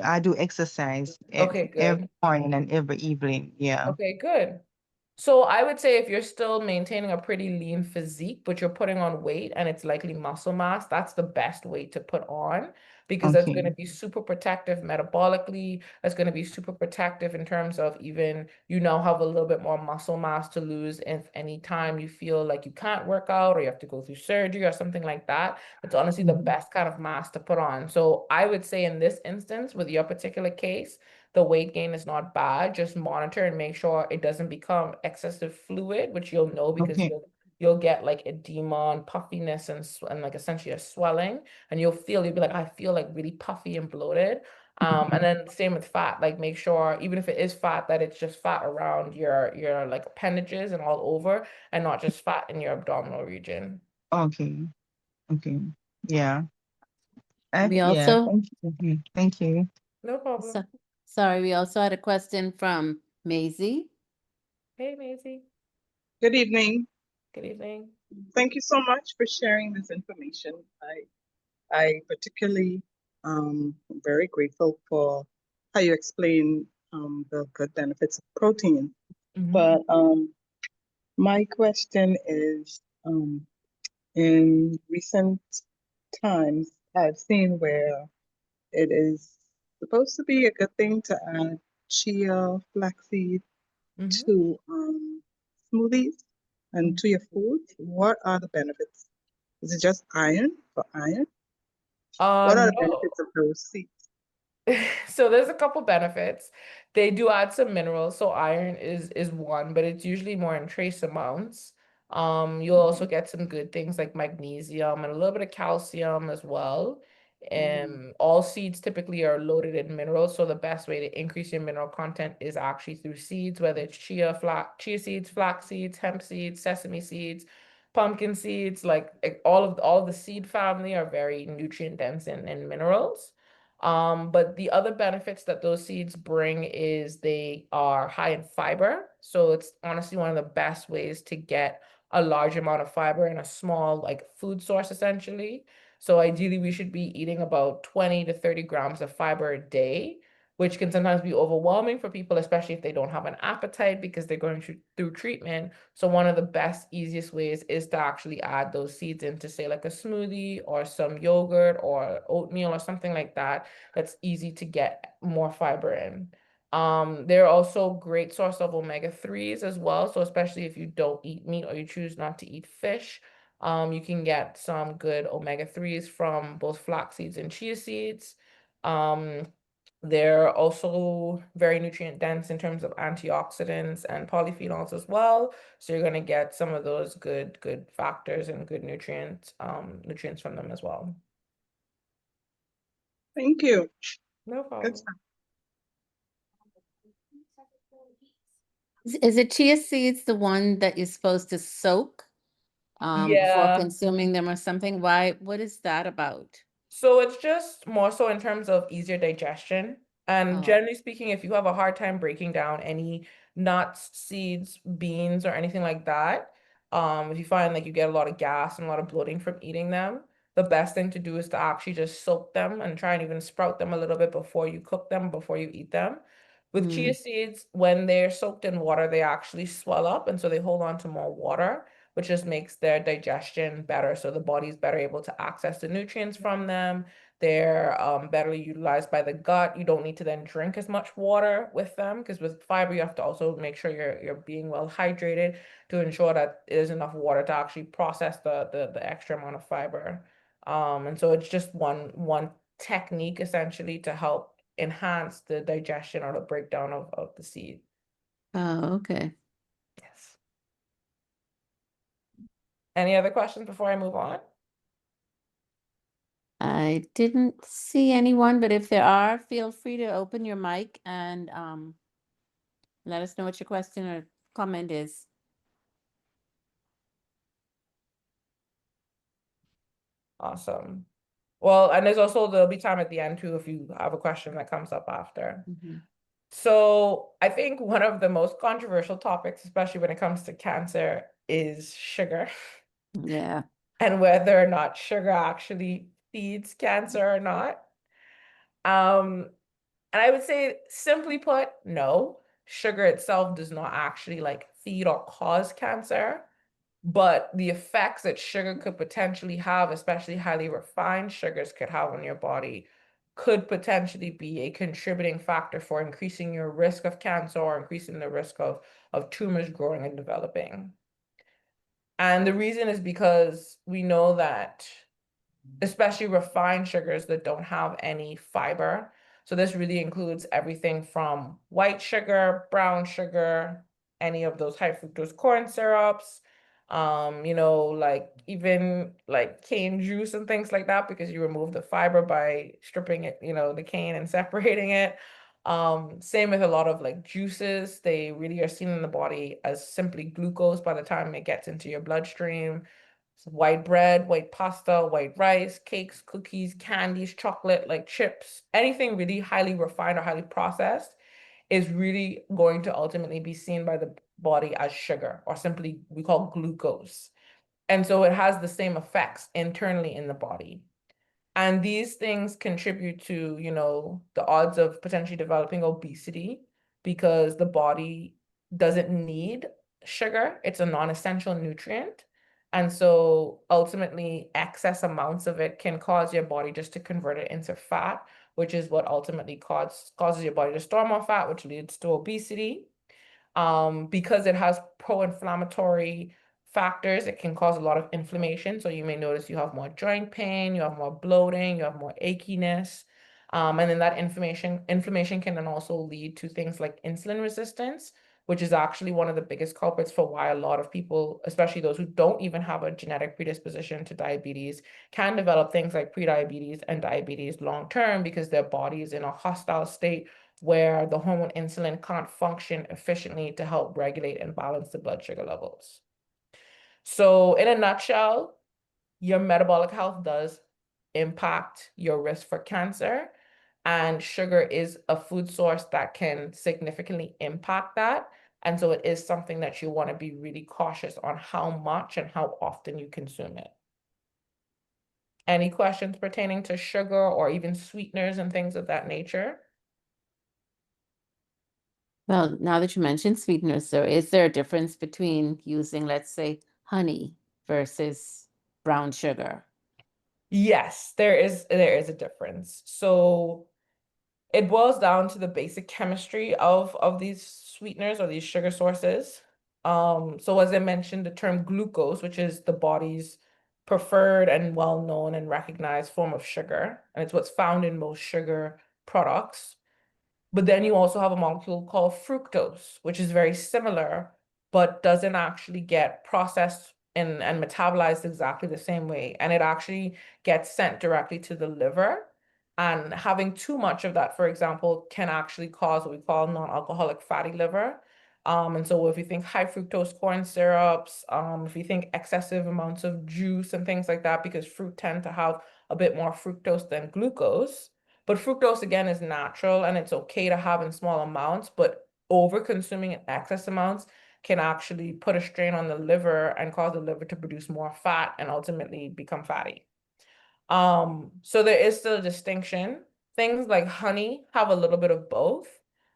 I do exercise Okay, every good. morning and every evening. Yeah. Okay, good. So I would say if you're still maintaining a pretty lean physique, but you're putting on weight and it's likely muscle mass, that's the best weight to put on, because that's going to Okay. be super protective metabolically. That's going to be super protective in terms of even you now have a little bit more muscle mass to lose if any time you feel like you can't work out or you have to go through surgery or something like that. It's honestly the best kind of mass to put on. So I would say in this instance, with your particular case, the weight gain is not bad. Just monitor and make sure it doesn't become excessive fluid, which you'll know because Okay. you'll get like edema and puffiness and like essentially a swelling, and you'll be like, I feel like really puffy and bloated. And then same with fat, like make sure even if it is fat, that it's just fat around your like appendages and all over, and not just fat in your abdominal region. Okay. Okay. Yeah. We Yeah. also, Thank you. Thank you. No problem. so- sorry, we also had a question from Maisie. Hey, Maisie. Good evening. Good evening. Thank you so much for sharing this information. I particularly am very grateful for how you explain the good benefits of protein. But my question is, in recent times, I've seen where it is supposed to be a good thing to add chia, flaxseed to smoothies and to your foods. What are the benefits? Is it just iron for iron? What are the No. benefits of those seeds? So there's a couple benefits. They do add some minerals, so iron is one, but it's usually more in trace amounts. You'll also get some good things like magnesium and a little bit of calcium as well. All seeds typically are loaded in minerals, so the best way to increase your mineral content is actually through seeds, whether it's chia seeds, flax seeds, hemp seeds, sesame seeds, pumpkin seeds, like all of the seed family are very nutrient dense in minerals. But the other benefits that those seeds bring is they are high in fiber. So it's honestly one of the best ways to get a large amount of fiber in a small like food source essentially. So ideally we should be eating about 20 to 30 grams of fiber a day, which can sometimes be overwhelming for people, especially if they don't have an appetite because they're going through treatment. So one of the best, easiest ways is to actually add those seeds into, say, like a smoothie or some yogurt or oatmeal or something like that. That's easy to get more fiber in. They're also great source of omega-3s as well. So especially if you don't eat meat or you choose not to eat fish, you can get some good omega-3s from both flax seeds and chia seeds. They're also very nutrient dense in terms of antioxidants and polyphenols as well. So you're going to get some of those good factors and good nutrients from them as well. Thank you. No problem. Good stuff. Is it chia seeds the one that you're supposed to soak before Yeah. consuming them or something? What is that about? So it's just more so in terms of easier digestion. And Oh. generally speaking, if you have a hard time breaking down any nuts, seeds, beans, or anything like that, if you find like you get a lot of gas and a lot of bloating from eating them, the best thing to do is to actually just soak them and try and even sprout them a little bit before you cook them, before you eat them. With chia seeds, when they're soaked in water, they actually swell up, and so they hold on to more water, which just makes their digestion better. So the body's better able to access the nutrients from them. They're better utilized by the gut. You don't need to then drink as much water with them, because with fiber, you have to also make sure you're being well hydrated to ensure that there's enough water to actually process the extra amount of fiber. And so it's just one technique essentially to help enhance the digestion or the breakdown of the seed. Oh, okay. Yes. Any other questions before I move on? I didn't see anyone, but if there are, feel free to open your mic and let us know what your question or comment is. Awesome. Well, and there'll be time at the end too if you have a question that comes up after. So I think one of the most controversial topics, especially when it comes to cancer, is sugar Yeah. and whether or not sugar actually feeds cancer or not. And I would say, simply put, no, sugar itself does not actually like feed or cause cancer. But the effects that sugar could potentially have, especially highly refined sugars could have on your body, could potentially be a contributing factor for increasing your risk of cancer or increasing the risk of tumors growing and developing. And the reason is because we know that especially refined sugars that don't have any fiber. So this really includes everything from white sugar, brown sugar, any of those high fructose corn syrups, like even like cane juice and things like that, because you remove the fiber by stripping it, the cane and separating it. Same with a lot of like juices. They really are seen in the body as simply glucose by the time it gets into your bloodstream. White bread, white pasta, white rice, cakes, cookies, candies, chocolate, like chips, anything really highly refined or highly processed is really going to ultimately be seen by the body as sugar, or simply we call glucose. And so it has the same effects internally in the body. And these things contribute to, the odds of potentially developing obesity, because the body doesn't need sugar. It's a non-essential nutrient. And so ultimately excess amounts of it can cause your body just to convert it into fat, which is what ultimately causes your body to store more fat, which leads to obesity. Because it has pro-inflammatory factors, it can cause a lot of inflammation. So you may notice you have more joint pain, you have more bloating, you have more achiness. And then that inflammation can then also lead to things like insulin resistance, which is actually one of the biggest culprits for why a lot of people, especially those who don't even have a genetic predisposition to diabetes, can develop things like prediabetes and diabetes long term, because their body is in a hostile state where the hormone insulin can't function efficiently to help regulate and balance the blood sugar levels. So in a nutshell, your metabolic health does impact your risk for cancer, and sugar is a food source that can significantly impact that. And so it is something that you want to be really cautious on how much and how often you consume it. Any questions pertaining to sugar or even sweeteners and things of that nature? Well, now that you mentioned sweeteners, so is there a difference between using, let's say, honey versus brown sugar? Yes, there is a difference. So it boils down to the basic chemistry of these sweeteners or these sugar sources. So as I mentioned, the term glucose, which is the body's preferred and well-known and recognized form of sugar, and it's what's found in most sugar products. But then you also have a molecule called fructose, which is very similar, but doesn't actually get processed and metabolized exactly the same way. And it actually gets sent directly to the liver. And having too much of that, for example, can actually cause what we call non-alcoholic fatty liver. And so if you think high fructose corn syrups, if you think excessive amounts of juice and things like that, because fruit tend to have a bit more fructose than glucose. But fructose, again, is natural and it's okay to have in small amounts, but over consuming in excess amounts can actually put a strain on the liver and cause the liver to produce more fat and ultimately become fatty. So there is still a distinction. Things like honey have a little bit of both,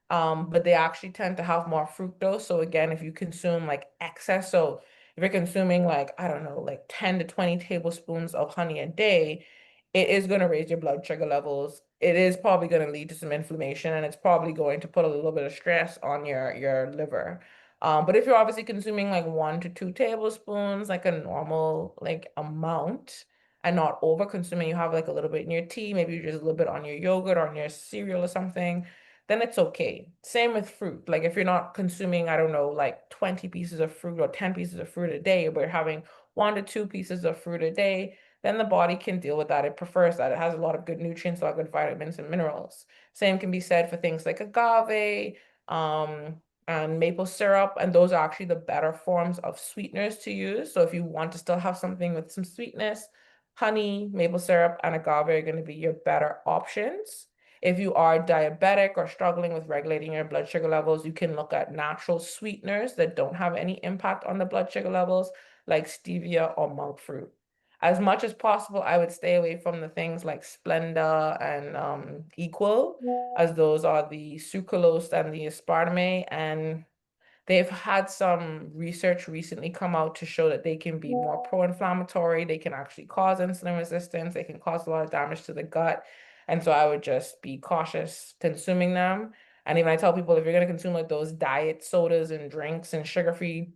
but they actually tend to have more fructose. So again, if you consume like excess, so if you're consuming like, I don't know, like 10 to 20 tablespoons of honey a day, it is going to raise your blood sugar levels. It is probably going to lead to some inflammation, and it's probably going to put a little bit of stress on your liver. But if you're obviously consuming like 1 to 2 tablespoons, like a normal like amount, and not over consuming, you have like a little bit in your tea, maybe just a little bit on your yogurt or on your cereal or something, then it's okay. Same with fruit. Like if you're not consuming, I don't know, like 20 pieces of fruit or 10 pieces of fruit a day, but you're having 1 to 2 pieces of fruit a day, then the body can deal with that. It prefers that. It has a lot of good nutrients, a lot of good vitamins and minerals. Same can be said for things like agave, and maple syrup, and those are actually the better forms of sweeteners to use. So if you want to still have something with some sweetness, honey, maple syrup, and agave are going to be your better options. If you are diabetic or struggling with regulating your blood sugar levels, you can look at natural sweeteners that don't have any impact on the blood sugar levels, like stevia or monk fruit. As much as possible, I would stay away from the things like Splenda and Equal, as those are the sucralose and the aspartame, and they've had some research recently come out to show that they can be more pro-inflammatory. They can actually cause insulin resistance. They can cause a lot of damage to the gut. And so I would just be cautious consuming them. And even I tell people, if you're going to consume like those diet sodas and drinks and sugar-free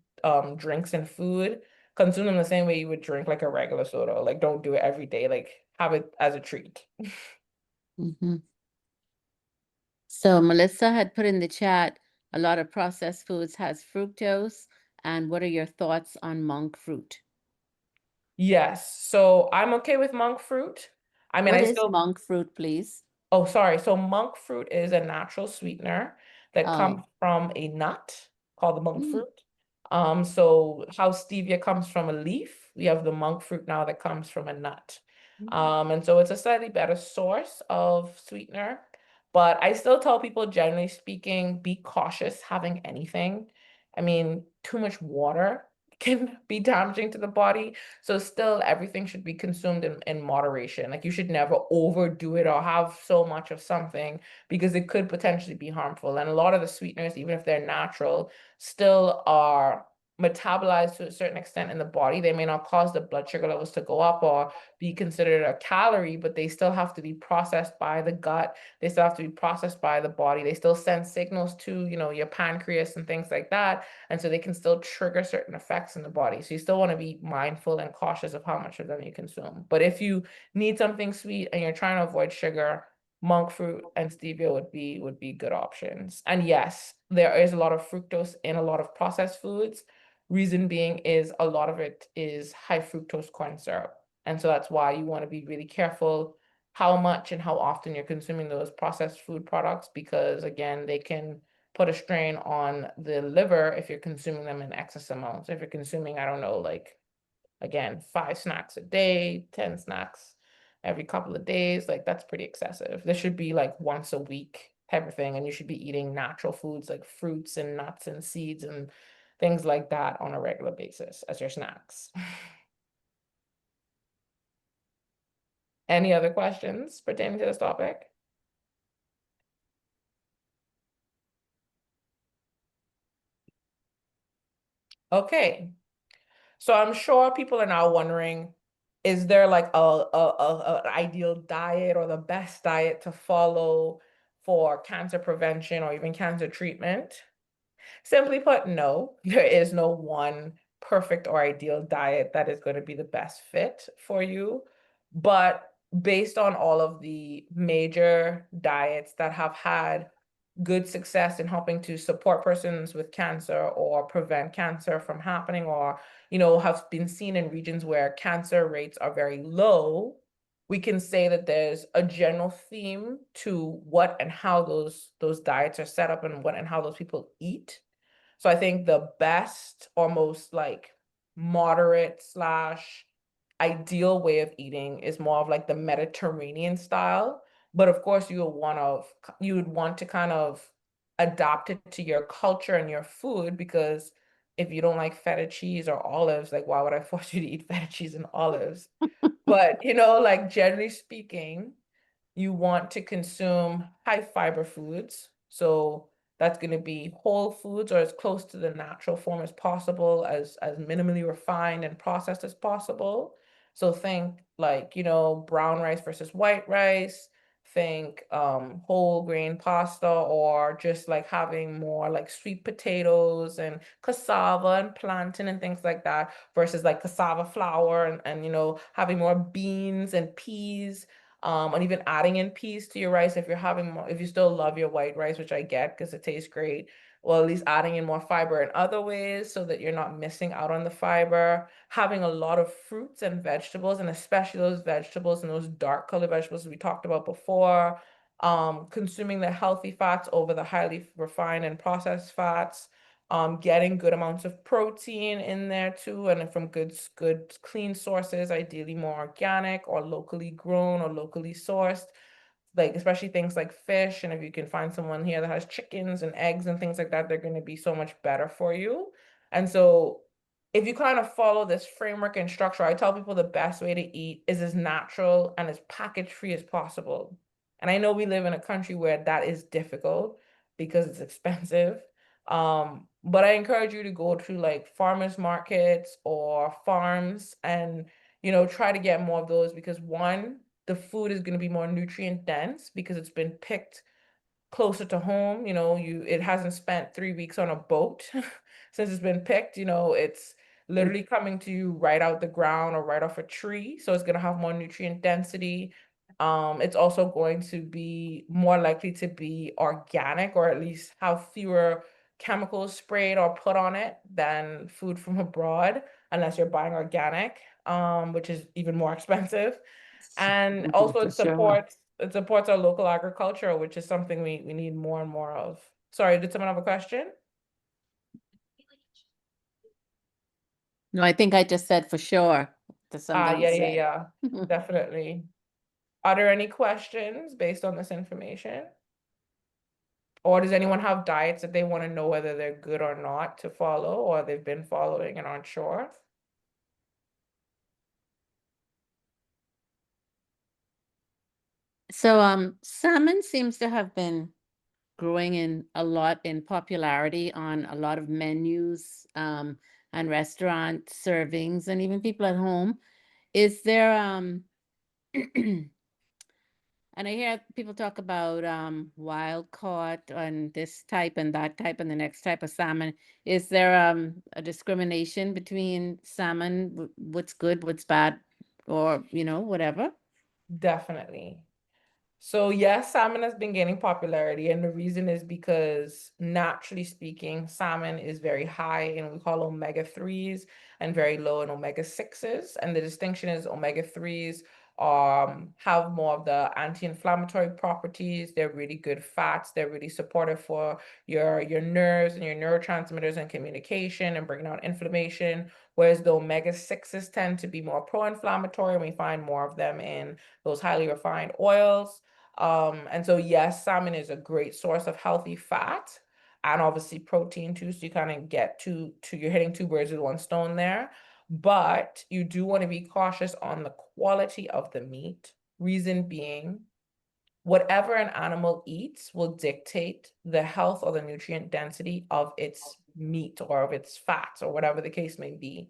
drinks and food, consume them the same way you would drink like a regular soda. Like don't do it every day. Like have it as a treat. Mhm. So Melissa had put in the chat, a lot of processed foods has fructose. And what are your thoughts on monk fruit? Yes. So I'm okay with monk fruit. I mean, What I is still monk fruit, please? Oh, sorry. So monk fruit is a natural sweetener that comes Oh, from a nut called the monk mm, fruit. So how stevia comes from a leaf, we have the monk fruit now that comes from a nut. And so it's a slightly better source of sweetener. But I still tell people, generally speaking, be cautious having anything. I mean, too much water can be damaging to the body. So still everything should be consumed in moderation. Like you should never overdo it or have so much of something because it could potentially be harmful. And a lot of the sweeteners, even if they're natural, still are metabolized to a certain extent in the body. They may not cause the blood sugar levels to go up or be considered a calorie, but they still have to be processed by the gut. They still have to be processed by the body. They still send signals to, your pancreas and things like that. And so they can still trigger certain effects in the body. So you still want to be mindful and cautious of how much of them you consume. But if you need something sweet and you're trying to avoid sugar, monk fruit and stevia would be good options. And yes, there is a lot of fructose in a lot of processed foods. Reason being is a lot of it is high fructose corn syrup. And so that's why you want to be really careful how much and how often you're consuming those processed food products, because again, they can put a strain on the liver if you're consuming them in excess amounts. If you're consuming, I don't know, like again, 5 snacks a day, 10 snacks every couple of days, like that's pretty excessive. This should be like once a week type of thing, and you should be eating natural foods like fruits and nuts and seeds and things like that on a regular basis as your snacks. Any other questions pertaining to this topic? Okay. So I'm sure people are now wondering, is there like an ideal diet or the best diet to follow for cancer prevention or even cancer treatment? Simply put, no, there is no one perfect or ideal diet that is going to be the best fit for you. But based on all of the major diets that have had good success in helping to support persons with cancer or prevent cancer from happening, or have been seen in regions where cancer rates are very low, we can say that there's a general theme to what and how those diets are set up and what and how those people eat. So I think the best or most like moderate slash ideal way of eating is more of like the Mediterranean style. But of course you would want to kind of adapt it to your culture and your food, because if you don't like feta cheese or olives, like why would I force you to eat feta cheese and olives? But like generally speaking, you want to consume high fiber foods. So that's going to be whole foods or as close to the natural form as possible, as minimally refined and processed as possible. So think like, brown rice versus white rice. Think whole grain pasta, or just like having more like sweet potatoes and cassava and plantain and things like that, versus like cassava flour and having more beans and peas. And even adding in peas to your rice if you're having more, if you still love your white rice, which I get because it tastes great. Well, at least adding in more fiber in other ways so that you're not missing out on the fiber. Having a lot of fruits and vegetables, and especially those vegetables and those dark colored vegetables we talked about before. Consuming the healthy fats over the highly refined and processed fats. Getting good amounts of protein in there too, and from good clean sources, ideally more organic or locally grown or locally sourced, like especially things like fish. And if you can find someone here that has chickens and eggs and things like that, they're going to be so much better for you. And so if you kind of follow this framework and structure, I tell people the best way to eat is as natural and as package free as possible. And I know we live in a country where that is difficult because it's expensive. But I encourage you to go to like farmers markets or farms and, try to get more of those, because one, the food is going to be more nutrient dense because it's been picked closer to home. It hasn't spent 3 weeks on a boat since it's been picked. It's literally coming to you right out the ground or right off a tree. So it's going to have more nutrient density. It's also going to be more likely to be organic, or at least have fewer chemicals sprayed or put on it than food from abroad, unless you're buying organic, which is even more expensive. And also it supports our local agriculture, which is something we need more and more of. Sorry, did someone have a question? No, I think I just said for sure to something you said. Yeah, definitely. Are there any questions based on this information? Or does anyone have diets that they want to know whether they're good or not to follow, or they've been following and aren't sure? So salmon seems to have been growing in a lot in popularity on a lot of menus and restaurant servings and even people at home. Is there and I hear people talk about wild caught and this type and that type and the next type of salmon. Is there a discrimination between salmon, what's good, what's bad, or whatever? Definitely. So yes, salmon has been gaining popularity, and the reason is because naturally speaking, salmon is very high in what we call omega-3s and very low in omega-6s. And the distinction is omega-3s have more of the anti-inflammatory properties. They're really good fats. They're really supportive for your nerves and your neurotransmitters and communication and bringing down inflammation. Whereas the omega-6s tend to be more pro-inflammatory, and we find more of them in those highly refined oils. And so yes, salmon is a great source of healthy fat and obviously protein too. So you kind of get you're hitting two birds with one stone there. But you do want to be cautious on the quality of the meat. Reason being, whatever an animal eats will dictate the health or the nutrient density of its meat or of its fats or whatever the case may be.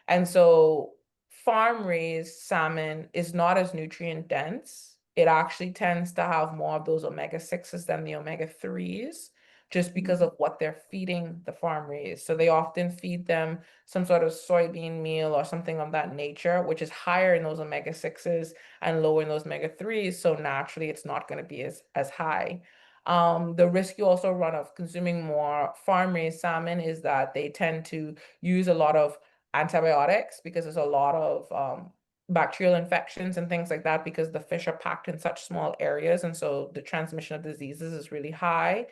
And so farm raised salmon is not as nutrient dense. It actually tends to have more of those omega-6s than the omega-3s, just because of what they're feeding the farm raised. So they often feed them some sort of soybean meal or something of that nature, which is higher in those omega-6s and lower in those omega-3s. So naturally, it's not going to be as high. The risk you also run of consuming more farm raised salmon is that they tend to use a lot of antibiotics because there's a lot of bacterial infections and things like that because the fish are packed in such small areas, and so the transmission of diseases is really high.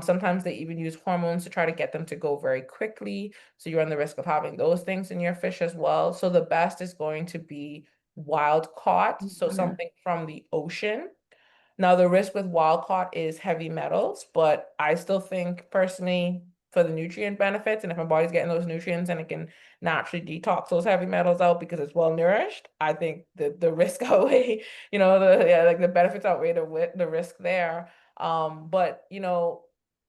Sometimes they even use hormones to try to get them to go very quickly, so you run the risk of having those things in your fish as well. So the best is going to be wild caught, so something from the ocean. Now, the risk with wild caught is heavy metals, but I still think personally for the nutrient benefits, and if my body's getting those nutrients and it can naturally detox those heavy metals out because it's well nourished, I think the risk outweigh, like the benefits outweigh the risk there. But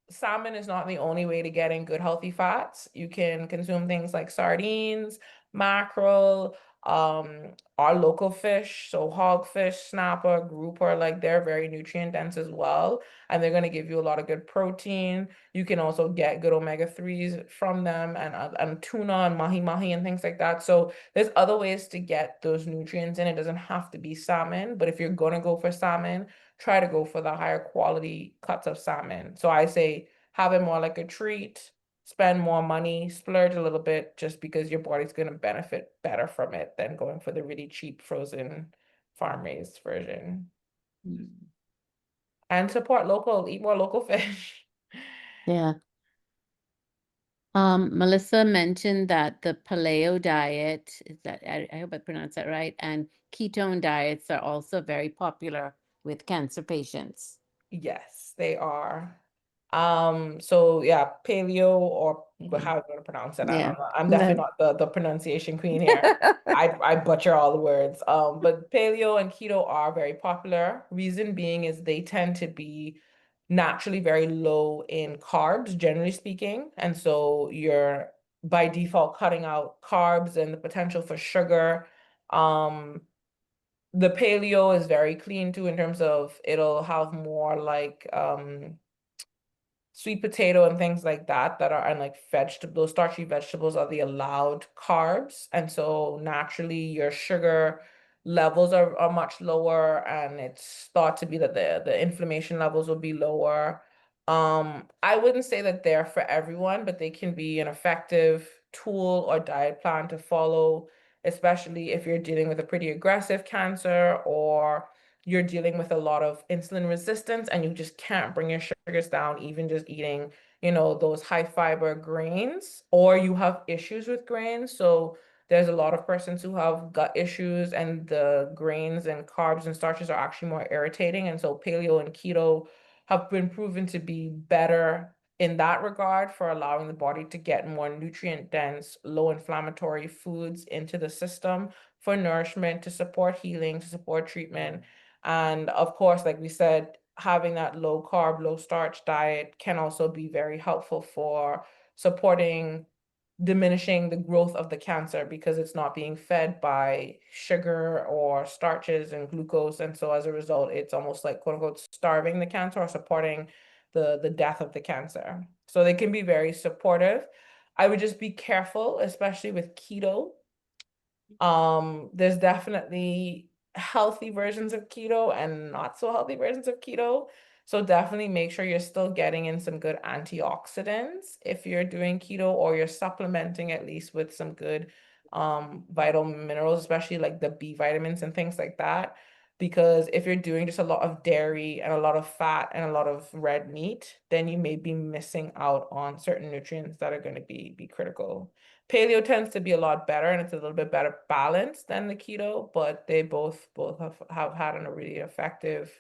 salmon is not the only way to get in good healthy fats. You can consume things like sardines, mackerel, our local fish, so hogfish, snapper, grouper, like they're very nutrient dense as well, and they're going to give you a lot of good protein. You can also get good omega-3s from them, and tuna and mahi-mahi and things like that. So there's other ways to get those nutrients in. It doesn't have to be salmon, but if you're going to go for salmon, try to go for the higher quality cuts of salmon. So I say have it more like a treat, spend more money, splurge a little bit just because your body's going to benefit better from it than going for the really cheap frozen farm raised version. And support local, eat more local fish. Yeah. Melissa mentioned that the paleo diet, is that, I hope I pronounced that right, and ketone diets are also very popular with cancer patients. Yes, they are. So yeah, paleo or how you want to pronounce it. I Yeah. don't know. I'm definitely not the pronunciation queen here. I butcher all the words. But paleo and keto are very popular. Reason being is they tend to be naturally very low in carbs, generally speaking. And so you're by default cutting out carbs and the potential for sugar. The paleo is very clean too in terms of it'll have more like sweet potato and things like that are, and like vegetables, starchy vegetables are the allowed carbs. And so naturally your sugar levels are much lower, and it's thought to be that the inflammation levels will be lower. I wouldn't say that they're for everyone, but they can be an effective tool or diet plan to follow, especially if you're dealing with a pretty aggressive cancer or you're dealing with a lot of insulin resistance and you just can't bring your sugars down, even just eating, those high fiber grains, or you have issues with grains. So there's a lot of persons who have gut issues, and the grains and carbs and starches are actually more irritating. And so paleo and keto have been proven to be better in that regard for allowing the body to get more nutrient dense, low inflammatory foods into the system for nourishment, to support healing, to support treatment. And of course, like we said, having that low carb, low starch diet can also be very helpful for supporting diminishing the growth of the cancer because it's not being fed by sugar or starches and glucose. And so as a result, it's almost like quote unquote starving the cancer or supporting the death of the cancer. So they can be very supportive. I would just be careful, especially with keto. There's definitely healthy versions of keto and not so healthy versions of keto. So definitely make sure you're still getting in some good antioxidants if you're doing keto, or you're supplementing at least with some good vital minerals, especially like the B vitamins and things like that. Because if you're doing just a lot of dairy and a lot of fat and a lot of red meat, then you may be missing out on certain nutrients that are going to be critical. Paleo tends to be a lot better, and it's a little bit better balanced than the keto, but they both have had a really effective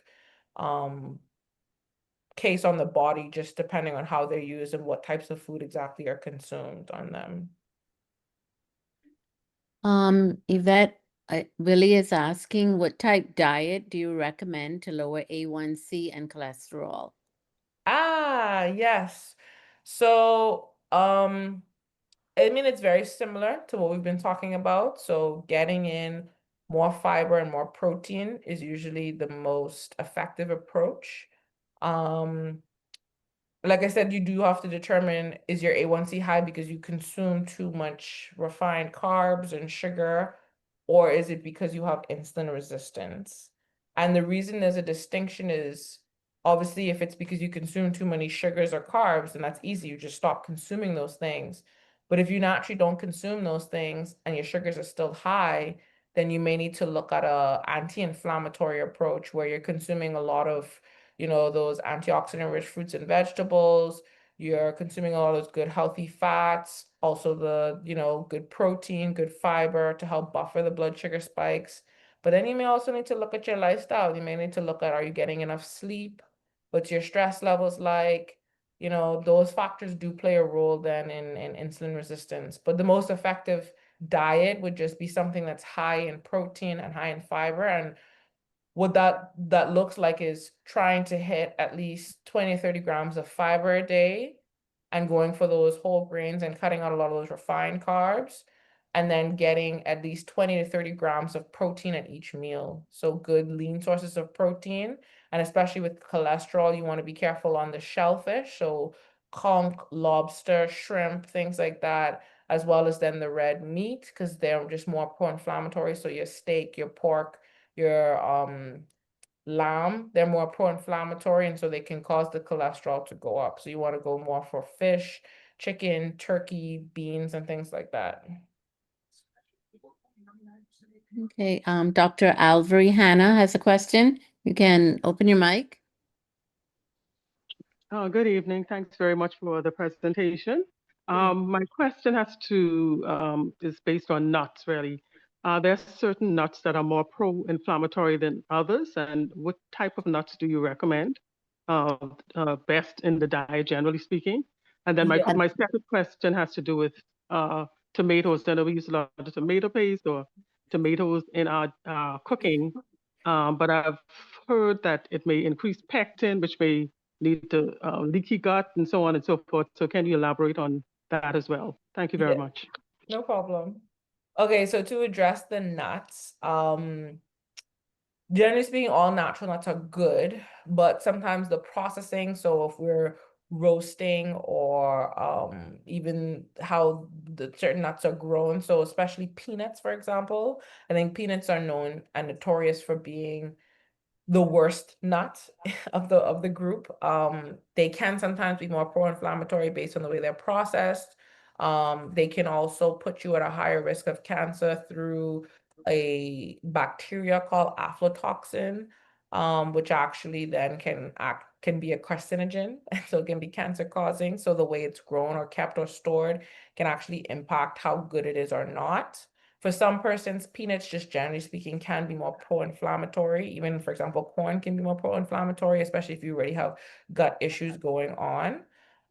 case on the body, just depending on how they're used and what types of food exactly are consumed on them. Yvette, Willie is asking, what type diet do you recommend to lower A1C and cholesterol? Ah, yes. So I mean, it's very similar to what we've been talking about. So getting in more fiber and more protein is usually the most effective approach. Like I said, you do have to determine, is your A1C high because you consume too much refined carbs and sugar, or is it because you have insulin resistance? And the reason there's a distinction is obviously if it's because you consume too many sugars or carbs, then that's easy. You just stop consuming those things. But if you naturally don't consume those things and your sugars are still high, then you may need to look at a anti-inflammatory approach where you're consuming a lot of those antioxidant rich fruits and vegetables. You're consuming a lot of those good healthy fats, also the, good protein, good fiber to help buffer the blood sugar spikes. But then you may also need to look at your lifestyle. You may need to look at, are you getting enough sleep? What's your stress levels like? Those factors do play a role then in insulin resistance. But the most effective diet would just be something that's high in protein and high in fiber. And what that looks like is trying to hit at least 20 or 30 grams of fiber a day and going for those whole grains and cutting out a lot of those refined carbs, and then getting at least 20 to 30 grams of protein at each meal. So good lean sources of protein. And especially with cholesterol, you want to be careful on the shellfish. So conch, lobster, shrimp, things like that, as well as then the red meat, because they're just more pro-inflammatory. So your steak, your pork, your lamb, they're more pro-inflammatory, and so they can cause the cholesterol to go up. So you want to go more for fish, chicken, turkey, beans, and things like that. Okay, Dr. Alvery Hannah has a question. You can open your mic. Good evening. Thanks very much for the presentation. My question is based on nuts, really. There are certain nuts that are more pro-inflammatory than others, and what type of nuts do you recommend best in the diet, generally speaking? And then my second question has to do with tomatoes. I know we use a lot of tomato paste or tomatoes in our cooking, but I've heard that it may increase pectin, which may lead to leaky gut and so on and so forth. So can you elaborate on that as well? Thank you very much. No problem. Okay, so to address the nuts, generally speaking, all natural nuts are good, but sometimes the processing, so if we're roasting or even how the certain nuts are grown, so especially peanuts, for example, I think peanuts are known and notorious for being the worst nut of the group. They can sometimes be more pro-inflammatory based on the way they're processed. They can also put you at a higher risk of cancer through a bacteria called aflatoxin, which actually then can be a carcinogen, and so it can be cancer causing. So the way it's grown or kept or stored can actually impact how good it is or not. For some persons, peanuts, just generally speaking, can be more pro-inflammatory. Even, for example, corn can be more pro-inflammatory, especially if you already have gut issues going on.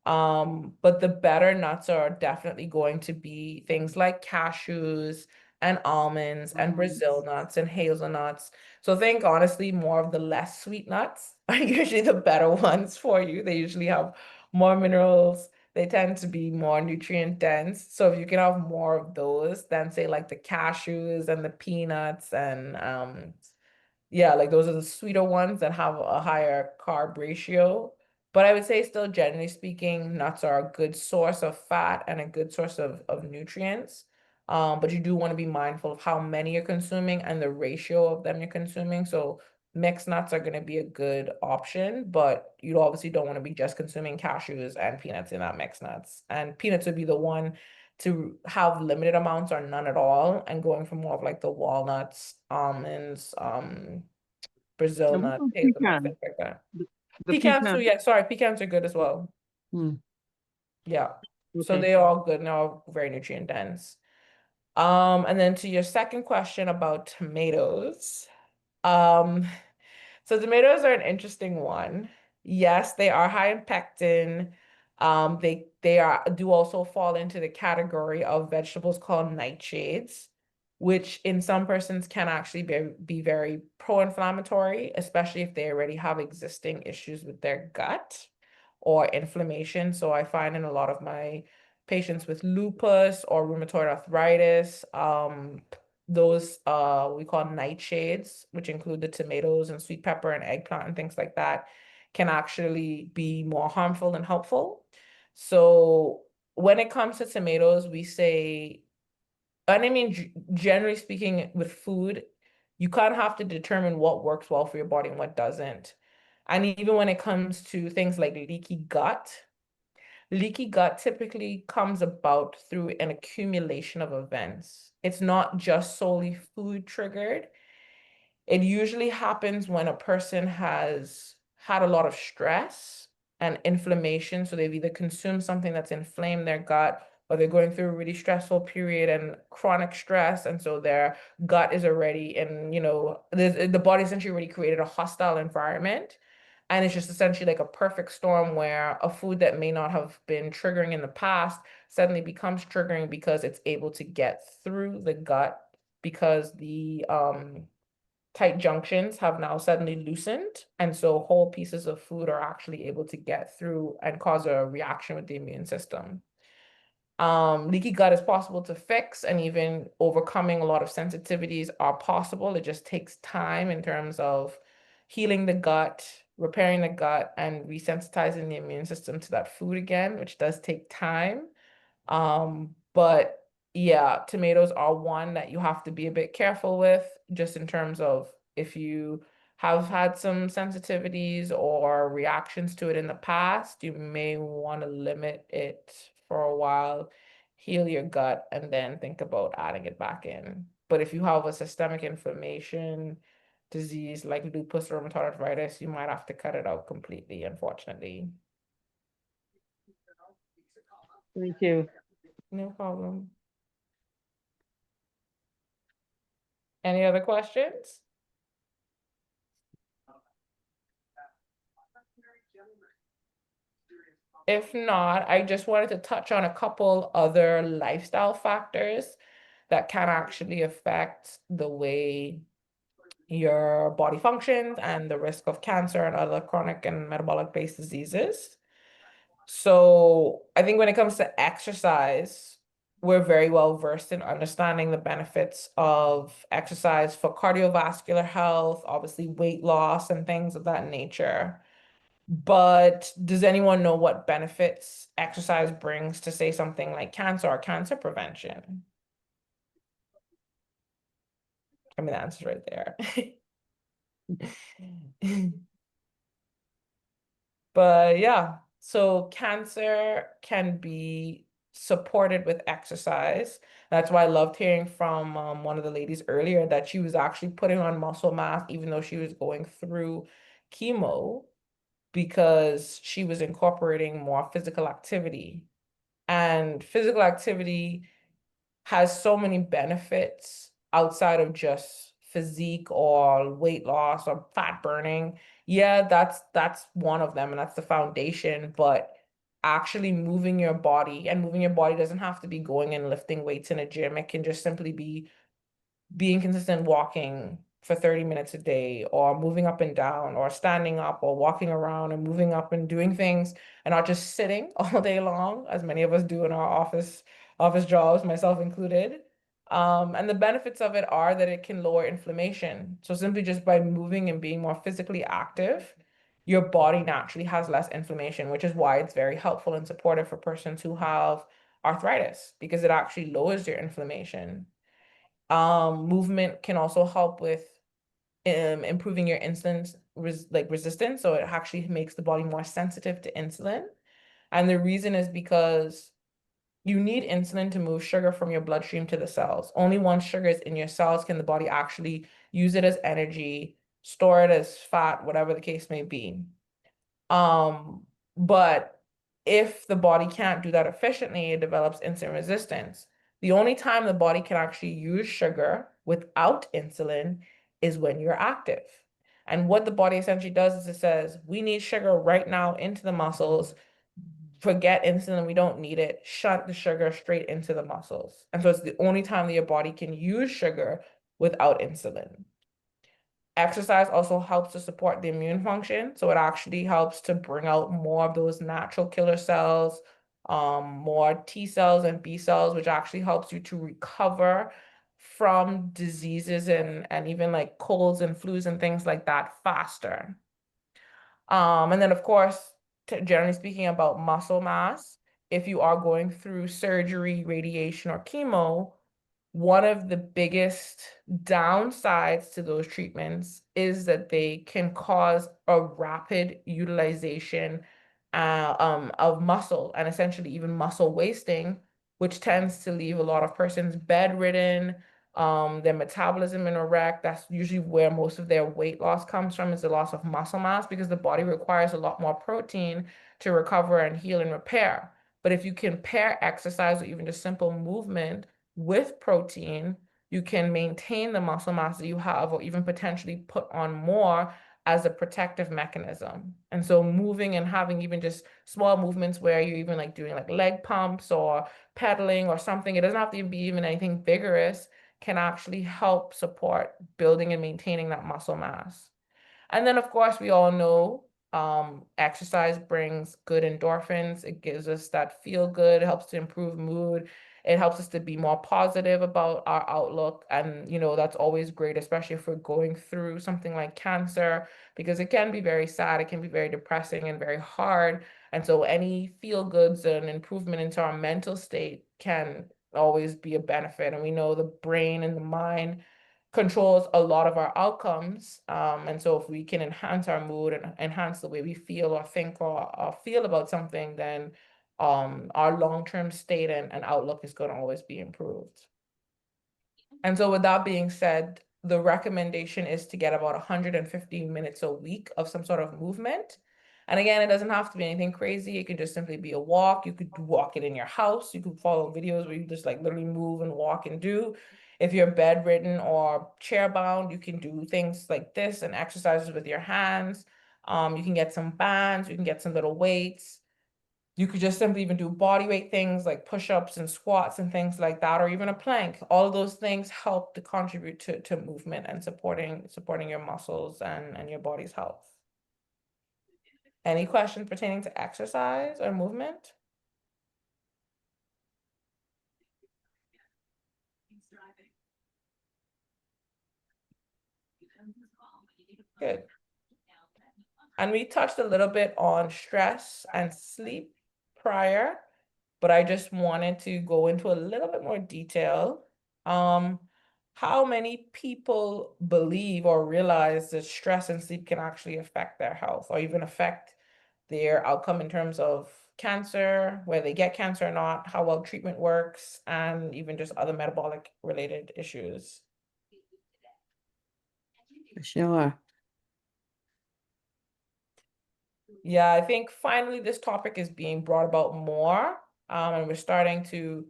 But the better nuts are definitely going to be things like cashews and almonds and Brazil nuts and hazelnuts. So I think honestly, more of the less sweet nuts are usually the better ones for you. They usually have more minerals. They tend to be more nutrient dense. So if you can have more of those than say like the cashews and the peanuts and yeah, like those are the sweeter ones that have a higher carb ratio. But I would say still generally speaking, nuts are a good source of fat and a good source of nutrients. But you do want to be mindful of how many you're consuming and the ratio of them you're consuming. So mixed nuts are going to be a good option, but you obviously don't want to be just consuming cashews and peanuts in that mixed nuts. And peanuts would be the one to have limited amounts or none at all, and going for more of like the walnuts, almonds, Brazil nuts, hazelnuts, things like that. Pecans too, yeah, sorry, pecans are good as well. Yeah, so they're all good and all very nutrient dense. And then to your second question about tomatoes, so tomatoes are an interesting one. Yes, they are high in pectin. They do also fall into the category of vegetables called nightshades, which in some persons can actually be very pro-inflammatory, especially if they already have existing issues with their gut or inflammation. So I find in a lot of my patients with lupus or rheumatoid arthritis. Those we call nightshades, which include the tomatoes and sweet pepper and eggplant and things like that, can actually be more harmful than helpful. So when it comes to tomatoes, we say, and I mean, generally speaking, with food, you kind of have to determine what works well for your body and what doesn't. And even when it comes to things like leaky gut typically comes about through an accumulation of events. It's not just solely food triggered. It usually happens when a person has had a lot of stress and inflammation. So they've either consumed something that's inflamed their gut, or they're going through a really stressful period and chronic stress. And so their gut is already in, the body essentially already created a hostile environment. And it's just essentially like a perfect storm where a food that may not have been triggering in the past suddenly becomes triggering because it's able to get through the gut, because the tight junctions have now suddenly loosened. And so whole pieces of food are actually able to get through and cause a reaction with the immune system. Leaky gut is possible to fix, and even overcoming a lot of sensitivities are possible. It just takes time in terms of healing the gut, repairing the gut, and resensitizing the immune system to that food again, which does take time. But yeah, tomatoes are one that you have to be a bit careful with, just in terms of if you have had some sensitivities or reactions to it in the past, you may want to limit it for a while, heal your gut, and then think about adding it back in. But if you have a systemic inflammation disease like lupus or rheumatoid arthritis, you might have to cut it out completely, unfortunately. Thank you. No problem. Any other questions? If not, I just wanted to touch on a couple other lifestyle factors that can actually affect the way your body functions and the risk of cancer and other chronic and metabolic-based diseases. So I think when it comes to exercise, we're very well versed in understanding the benefits of exercise for cardiovascular health, obviously weight loss and things of that nature. But does anyone know what benefits exercise brings to, say, something like cancer or cancer prevention? I mean, the answer's right there. But yeah, so cancer can be supported with exercise. That's why I loved hearing from one of the ladies earlier that she was actually putting on muscle mass even though she was going through chemo, because she was incorporating more physical activity. And physical activity has so many benefits outside of just physique or weight loss or fat burning. Yeah, that's one of them, and that's the foundation. But actually moving your body, and moving your body doesn't have to be going and lifting weights in a gym. It can just simply be being consistent walking for 30 minutes a day, or moving up and down, or standing up, or walking around and moving up and doing things, and not just sitting all day long, as many of us do in our office jobs, myself included. And the benefits of it are that it can lower inflammation. So simply just by moving and being more physically active, your body naturally has less inflammation, which is why it's very helpful and supportive for persons who have arthritis, because it actually lowers your inflammation. Movement can also help with improving your insulin resistance. So it actually makes the body more sensitive to insulin. And the reason is because you need insulin to move sugar from your bloodstream to the cells. Only once sugar is in your cells can the body actually use it as energy, store it as fat, whatever the case may be. But if the body can't do that efficiently, it develops insulin resistance. The only time the body can actually use sugar without insulin is when you're active. And what the body essentially does is it says, we need sugar right now into the muscles. Forget insulin, we don't need it. Shunt the sugar straight into the muscles. And so it's the only time that your body can use sugar without insulin. Exercise also helps to support the immune function. So it actually helps to bring out more of those natural killer cells, more T cells and B cells, which actually helps you to recover from diseases and even like colds and flus and things like that faster. And then of course, generally speaking about muscle mass, if you are going through surgery, radiation, or chemo, one of the biggest downsides to those treatments is that they can cause a rapid utilization of muscle and essentially even muscle wasting, which tends to leave a lot of persons bedridden, their metabolism in a wreck. That's usually where most of their weight loss comes from, is the loss of muscle mass, because the body requires a lot more protein to recover and heal and repair. But if you can pair exercise or even just simple movement with protein, you can maintain the muscle mass that you have, or even potentially put on more as a protective mechanism. And so moving and having even just small movements where you're even like doing like leg pumps or pedaling or something, it doesn't have to be even anything vigorous, can actually help support building and maintaining that muscle mass. And then of course, we all know exercise brings good endorphins. It gives us that feel good, it helps to improve mood. It helps us to be more positive about our outlook. And, you know, that's always great, especially if we're going through something like cancer, because it can be very sad, it can be very depressing and very hard. And so any feel goods and improvement into our mental state can always be a benefit. And we know the brain and the mind controls a lot of our outcomes. And so if we can enhance our mood and enhance the way we feel or think or feel about something, then our long-term state and outlook is going to always be improved. And so with that being said, the recommendation is to get about 150 minutes a week of some sort of movement. And again, it doesn't have to be anything crazy. It can just simply be a walk. You could walk it in your house. You could follow videos where you just like literally move and walk and do. If you're bedridden or chair bound, you can do things like this and exercises with your hands. You can get some bands, you can get some little weights. You could just simply even do body weight things like push-ups and squats and things like that, or even a plank. All of those things help to contribute to movement and supporting your muscles and your body's health. Any questions pertaining to exercise or movement? Good. And we touched a little bit on stress and sleep prior, but I just wanted to go into a little bit more detail. How many people believe or realize that stress and sleep can actually affect their health or even affect their outcome in terms of cancer, whether they get cancer or not, how well treatment works, and even just other metabolic related issues? Sure. Yeah, I think finally this topic is being brought about more, and we're starting to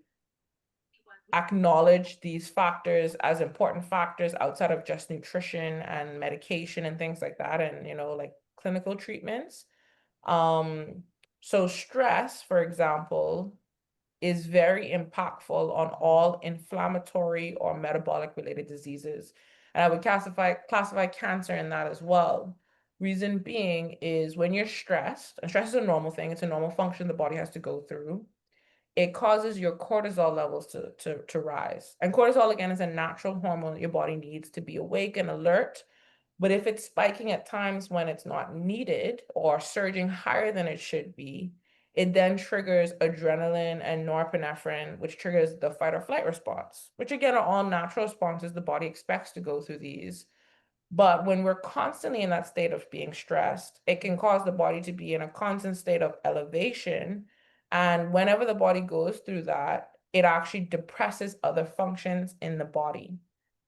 acknowledge these factors as important factors outside of just nutrition and medication and things like that, and, you know, like clinical treatments. So stress, for example, is very impactful on all inflammatory or metabolic related diseases. And I would classify cancer in that as well. Reason being is when you're stressed, and stress is a normal thing, it's a normal function the body has to go through, it causes your cortisol levels to rise. And cortisol, again, is a natural hormone that your body needs to be awake and alert. But if it's spiking at times when it's not needed or surging higher than it should be, it then triggers adrenaline and norepinephrine, which triggers the fight or flight response, which again are all natural responses the body expects to go through these. But when we're constantly in that state of being stressed, it can cause the body to be in a constant state of elevation. And whenever the body goes through that, it actually depresses other functions in the body.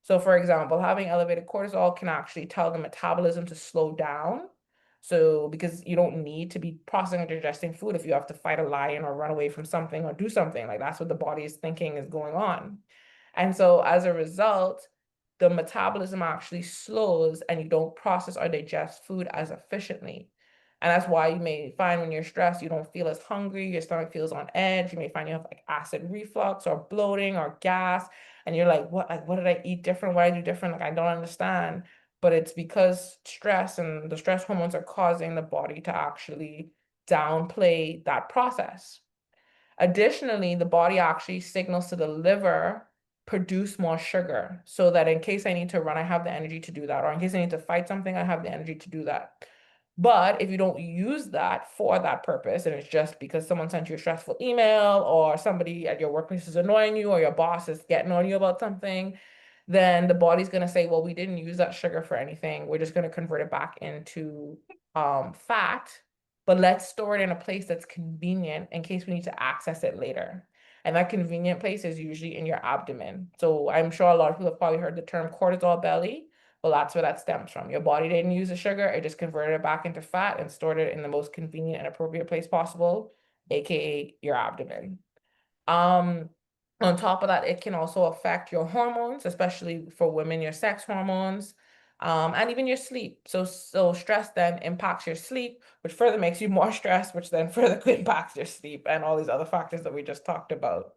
So for example, having elevated cortisol can actually tell the metabolism to slow down. So because you don't need to be processing or digesting food if you have to fight a lion or run away from something or do something, like that's what the body is thinking is going on. And so as a result, the metabolism actually slows and you don't process or digest food as efficiently. And that's why you may find when you're stressed, you don't feel as hungry, your stomach feels on edge. You may find you have like acid reflux or bloating or gas. And you're like, what did I eat different? What did I do different? Like, I don't understand. But it's because stress and the stress hormones are causing the body to actually downplay that process. Additionally, the body actually signals to the liver, produce more sugar, so that in case I need to run, I have the energy to do that, or in case I need to fight something, I have the energy to do that. But if you don't use that for that purpose, and it's just because someone sent you a stressful email, or somebody at your workplace is annoying you, or your boss is getting on you about something, then the body's going to say, well, we didn't use that sugar for anything. We're just going to convert it back into fat, but let's store it in a place that's convenient in case we need to access it later. And that convenient place is usually in your abdomen. So I'm sure a lot of people have probably heard the term cortisol belly. Well, that's where that stems from. Your body didn't use the sugar, it just converted it back into fat and stored it in the most convenient and appropriate place possible, aka your abdomen. On top of that, it can also affect your hormones, especially for women, your sex hormones, and even your sleep. So stress then impacts your sleep, which further makes you more stressed, which then further impacts your sleep and all these other factors that we just talked about.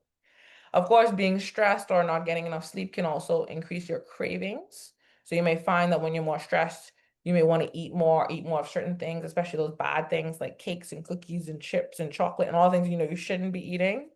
Of course, being stressed or not getting enough sleep can also increase your cravings. So you may find that when you're more stressed, you may want to eat more of certain things, especially those bad things like cakes and cookies and chips and chocolate and all things you shouldn't be eating.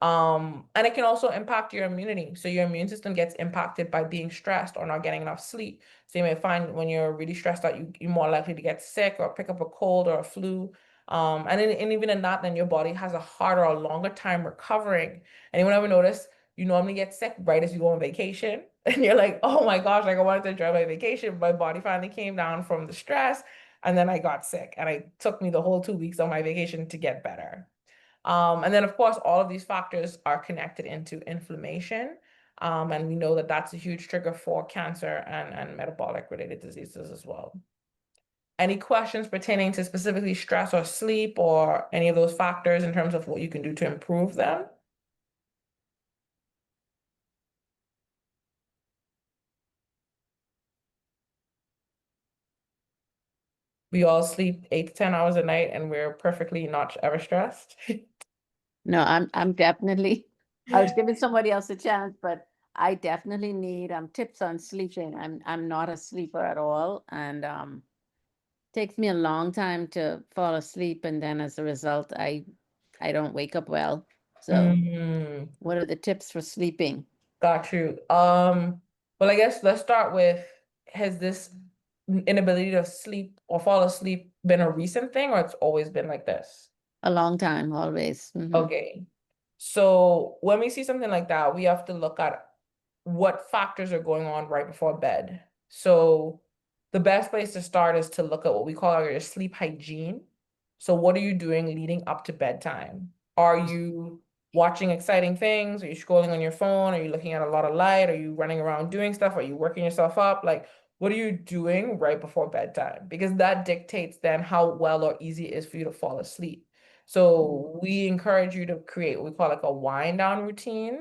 And it can also impact your immunity. So your immune system gets impacted by being stressed or not getting enough sleep. So you may find when you're really stressed out, you're more likely to get sick or pick up a cold or a flu. And even in that, then your body has a harder or longer time recovering. Anyone ever notice you normally get sick right as you go on vacation? And you're like, oh my gosh, like I wanted to enjoy my vacation. My body finally came down from the stress. And then I got sick. And it took me the whole 2 weeks on my vacation to get better. And then, of course, all of these factors are connected into inflammation. And we know that that's a huge trigger for cancer and metabolic related diseases as well. Any questions pertaining to specifically stress or sleep or any of those factors in terms of what you can do to improve them? We all sleep 8 to 10 hours a night and we're perfectly not ever stressed. No, I'm definitely, I was giving somebody else a chance, but I definitely need tips on sleeping. I'm not a sleeper at all, and takes me a long time to fall asleep, and then as a result, I don't wake up well. So Mhm. what are the tips for sleeping? Got you. Well, I guess let's start with, has this inability to sleep or fall asleep been a recent thing, or it's always been like this? A long time, always. Mhm. Okay. So when we see something like that, we have to look at what factors are going on right before bed. So the best place to start is to look at what we call your sleep hygiene. So what are you doing leading up to bedtime? Are you watching exciting things? Are you scrolling on your phone? Are you looking at a lot of light? Are you running around doing stuff? Are you working yourself up? Like, what are you doing right before bedtime? Because that dictates then how well or easy it is for you to fall asleep. So we encourage you to create what we call like a wind down routine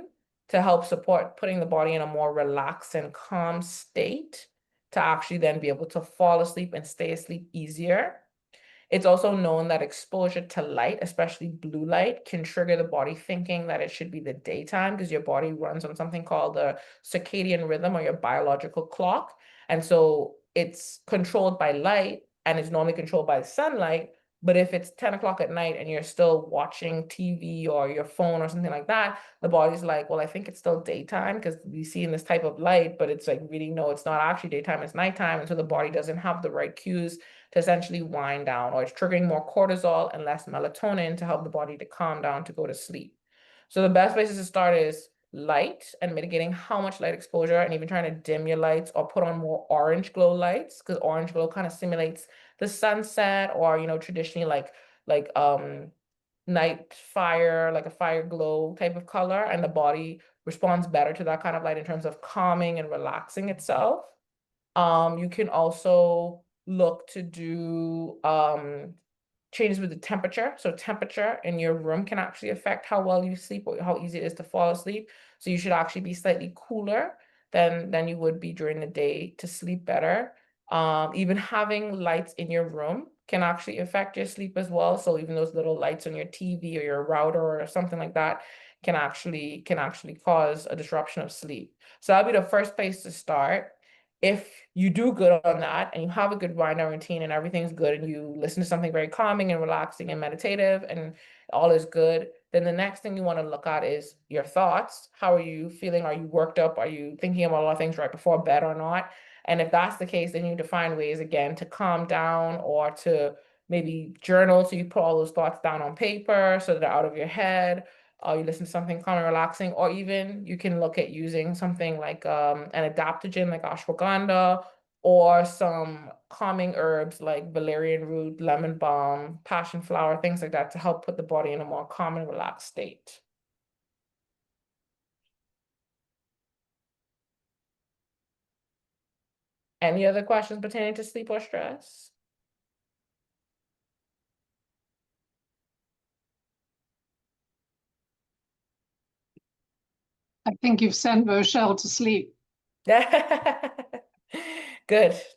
to help support putting the body in a more relaxed and calm state to actually then be able to fall asleep and stay asleep easier. It's also known that exposure to light, especially blue light, can trigger the body thinking that it should be the daytime because your body runs on something called the circadian rhythm or your biological clock. And so it's controlled by light and it's normally controlled by sunlight. But if it's 10 o'clock at night and you're still watching TV or your phone or something like that, the body's like, well, I think it's still daytime because we see in this type of light, but it's like, really, no, it's not actually daytime, it's nighttime. And so the body doesn't have the right cues to essentially wind down, or it's triggering more cortisol and less melatonin to help the body to calm down to go to sleep. So the best places to start is light and mitigating how much light exposure, and even trying to dim your lights or put on more orange glow lights, because orange glow kind of simulates the sunset, or traditionally like night fire, like a fire glow type of color, and the body responds better to that kind of light in terms of calming and relaxing itself. You can also look to do changes with the temperature. So temperature in your room can actually affect how well you sleep or how easy it is to fall asleep. So you should actually be slightly cooler than you would be during the day to sleep better. Even having lights in your room can actually affect your sleep as well. So even those little lights on your TV or your router or something like that can actually cause a disruption of sleep. So that'd be the first place to start. if you do good on that and you have a good wind down routine and everything's good and you listen to something very calming and relaxing and meditative and all is good, then the next thing you want to look at is your thoughts. How are you feeling? Are you worked up? Are you thinking about a lot of things right before bed or not? And if that's the case, then you need to find ways again to calm down or to maybe journal. So you put all those thoughts down on paper so they're out of your head. Or you listen to something calm and relaxing, or even you can look at using something like an adaptogen like ashwagandha, or some calming herbs like valerian root, lemon balm, passion flower, things like that to help put the body in a more calm and relaxed state. Any other questions pertaining to sleep or stress? I think you've sent Rochelle to sleep. Good.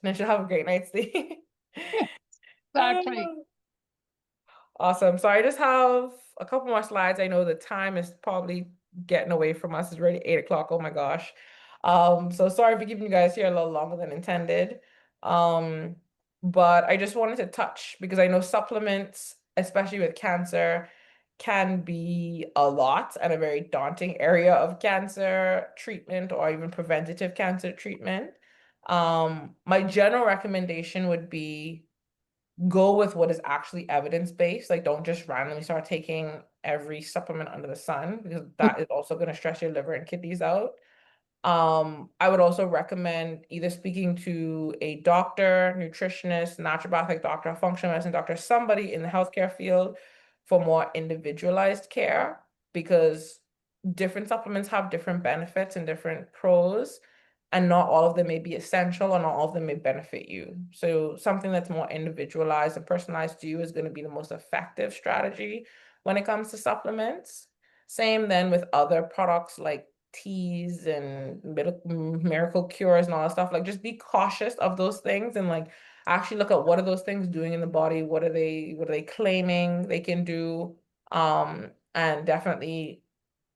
Then she'll have a great night's sleep. Exactly. Awesome. So I just have a couple more slides. I know the time is probably getting away from us. It's already 8 o'clock. Oh my gosh. So sorry for keeping you guys here a little longer than intended. But I just wanted to touch because I know supplements, especially with cancer, can be a lot and a very daunting area of cancer treatment or even preventative cancer treatment. My general recommendation would be go with what is actually evidence-based. Like, don't just randomly start taking every supplement under the sun because that is also going to stress your liver and kidneys out. I would also recommend either speaking to a doctor, nutritionist, naturopathic doctor, functional medicine doctor, somebody in the healthcare field for more individualized care, because different supplements have different benefits and different pros, and not all of them may be essential or not all of them may benefit you. So something that's more individualized and personalized to you is going to be the most effective strategy when it comes to supplements. Same then with other products like teas and miracle cures and all that stuff. Like, just be cautious of those things and like actually look at what are those things doing in the body, what are they claiming they can do, and definitely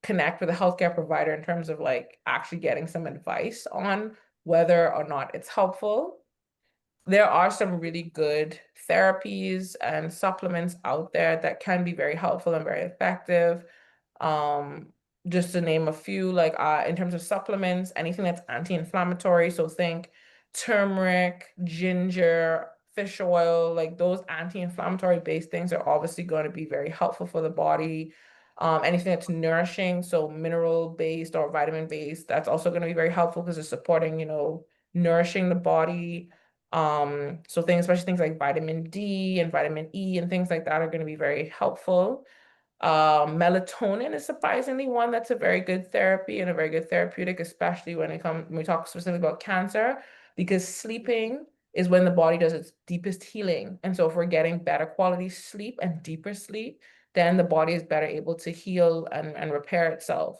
connect with a healthcare provider in terms of like actually getting some advice on whether or not it's helpful. There are some really good therapies and supplements out there that can be very helpful and very effective. Just to name a few, like in terms of supplements, anything that's anti-inflammatory. So think turmeric, ginger, fish oil, like those anti-inflammatory based things are obviously going to be very helpful for the body. Anything that's nourishing, so mineral based or vitamin based, that's also going to be very helpful because it's supporting, nourishing the body. So things, especially things like vitamin D and vitamin E and things like that are going to be very helpful. Melatonin is surprisingly one that's a very good therapy and a very good therapeutic, especially when we talk specifically about cancer, because sleeping is when the body does its deepest healing. And so if we're getting better quality sleep and deeper sleep, then the body is better able to heal and repair itself.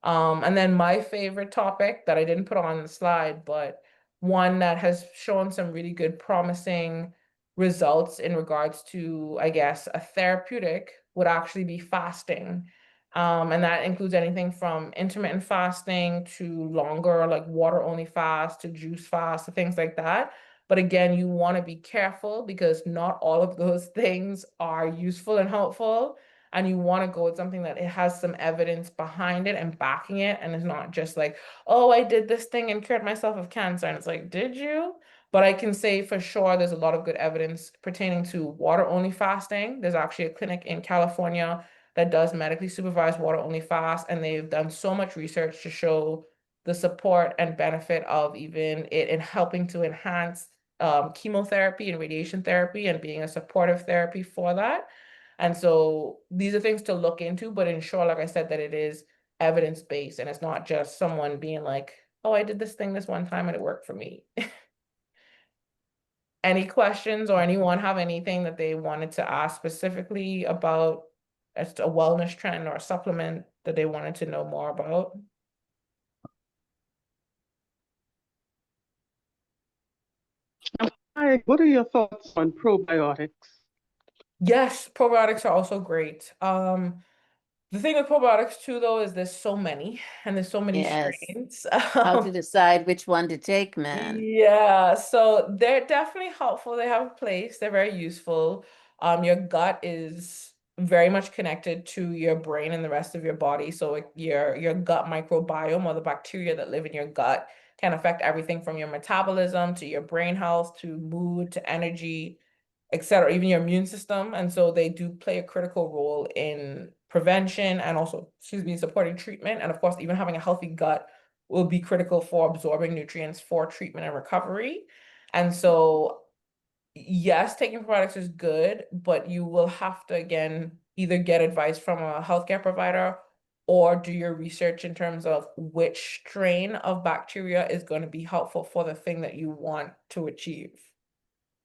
And then my favorite topic that I didn't put on the slide, but one that has shown some really good promising results in regards to, I guess, a therapeutic would actually be fasting. And that includes anything from intermittent fasting to longer, like water only fast, to juice fast, to things like that. But again, you want to be careful because not all of those things are useful and helpful. And you want to go with something that it has some evidence behind it and backing it. And it's not just like, oh, I did this thing and cured myself of cancer. And it's like, did you? But I can say for sure there's a lot of good evidence pertaining to water only fasting. There's actually a clinic in California that does medically supervised water only fast. And they've done so much research to show the support and benefit of even it in helping to enhance chemotherapy and radiation therapy and being a supportive therapy for that. And so these are things to look into, but ensure, like I said, that it is evidence-based and it's not just someone being like, oh, I did this thing this one time and it worked for me. Any questions or anyone have anything that they wanted to ask specifically about as a wellness trend or a supplement that they wanted to know more about? Hi, what are your thoughts on probiotics? Yes, probiotics are also great. Yes, probiotics are also great. One of the things that I recommend, especially with cancer, is to avoid anything that has a lot of inflammation. So things like probiotics, The thing with probiotics too, though, is there's so many and there's so many Yes. strains. How to decide which one to take, man. Yeah, so they're definitely helpful. They have a place. They're very useful. Your gut is very much connected to your brain and the rest of your body. So like your gut microbiome, or the bacteria that live in your gut, can affect everything from your metabolism to your brain health to mood to energy, etc., even your immune system. And so they do play a critical role in prevention and also, excuse me, supporting treatment. And of course, even having a healthy gut will be critical for absorbing nutrients for treatment and recovery. And so, yes, taking probiotics is good, but you will have to, again, either get advice from a healthcare provider or do your research in terms of which strain of bacteria is going to be helpful for the thing that you want to achieve.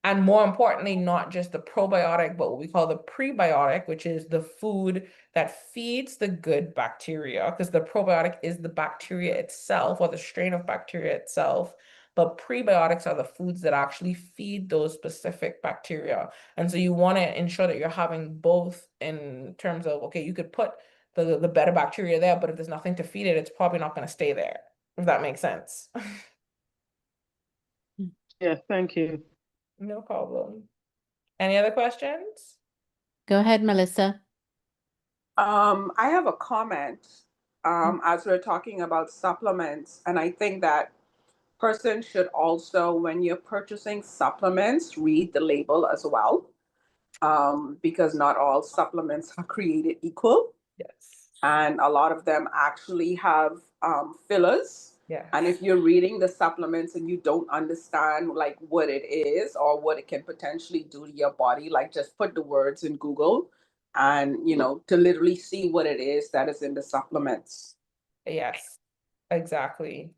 And more importantly, not just the probiotic, but what we call the prebiotic, which is the food that feeds the good bacteria, because the probiotic is the bacteria itself or the strain of bacteria itself. But prebiotics are the foods that actually feed those specific bacteria. And so you want to ensure that you're having both in terms of, okay, you could put the better bacteria there, but if there's nothing to feed it, it's probably not going to stay there, if that makes sense. Yes, thank you. No problem. Any other questions? Go ahead, Melissa. I have a comment as we're talking about supplements, and I think that person should also, when you're purchasing supplements, read the label as well, because not all supplements are created equal, Yes. and a lot of them actually have fillers. Yeah. And if you're reading the supplements and you don't understand like what it is or what it can potentially do to your body, like just put the words in Google and, you know, to literally see what it is that is in the supplements. Yes, exactly.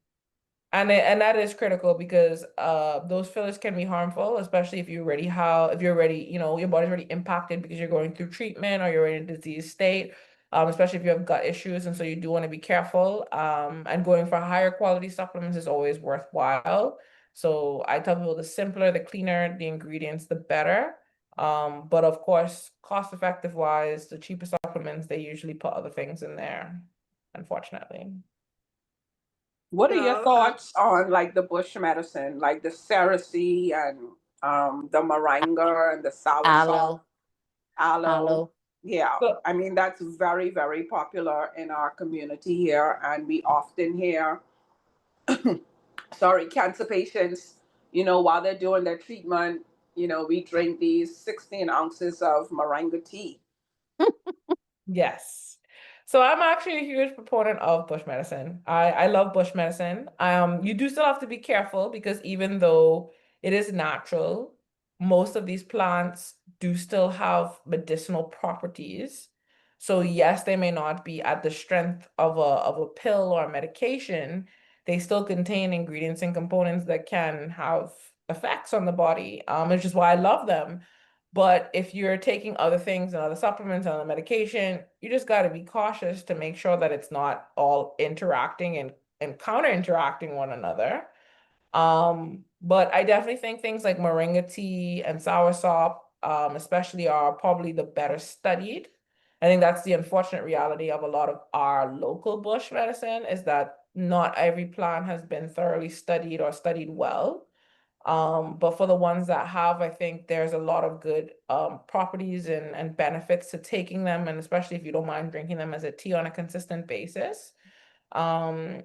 And that is critical because those fillers can be harmful, especially if you already if you're already, you know, your body's already impacted because you're going through treatment or you're in a disease state, especially if you have gut issues. And so you do want to be careful. And going for higher quality supplements is always worthwhile. So I tell people the simpler, the cleaner the ingredients, the better. But of course, cost effective wise, the cheaper supplements, they usually put other things in there, unfortunately. What are your thoughts on like the bush medicine, like the Cersei and the moringa and the soursop, aloe? Yeah, So- I mean that's very, very popular in our community here, and we often hear, cancer patients, you know, while they're doing their treatment, you know, we drink these 16 ounces of moringa tea. Yes. So I'm actually a huge proponent of bush medicine. I love bush medicine. You do still have to be careful because even though it is natural, most of these plants do still have medicinal properties. So yes, they may not be at the strength of a pill or a medication. They still contain ingredients and components that can have effects on the body, which is why I love them. But if you're taking other things and other supplements and other medication, you just got to be cautious to make sure that it's not all interacting and counter interacting one another. But I definitely think things like moringa tea and soursop, especially, are probably the better studied. I think that's the unfortunate reality of a lot of our local bush medicine is that not every plant has been thoroughly studied or studied well. But for the ones that have, I think there's a lot of good properties and benefits to taking them, and especially if you don't mind drinking them as a tea on a consistent basis. Now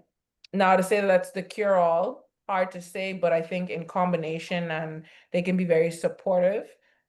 to say that that's the cure-all, hard to say, but I think in combination and they can be very supportive.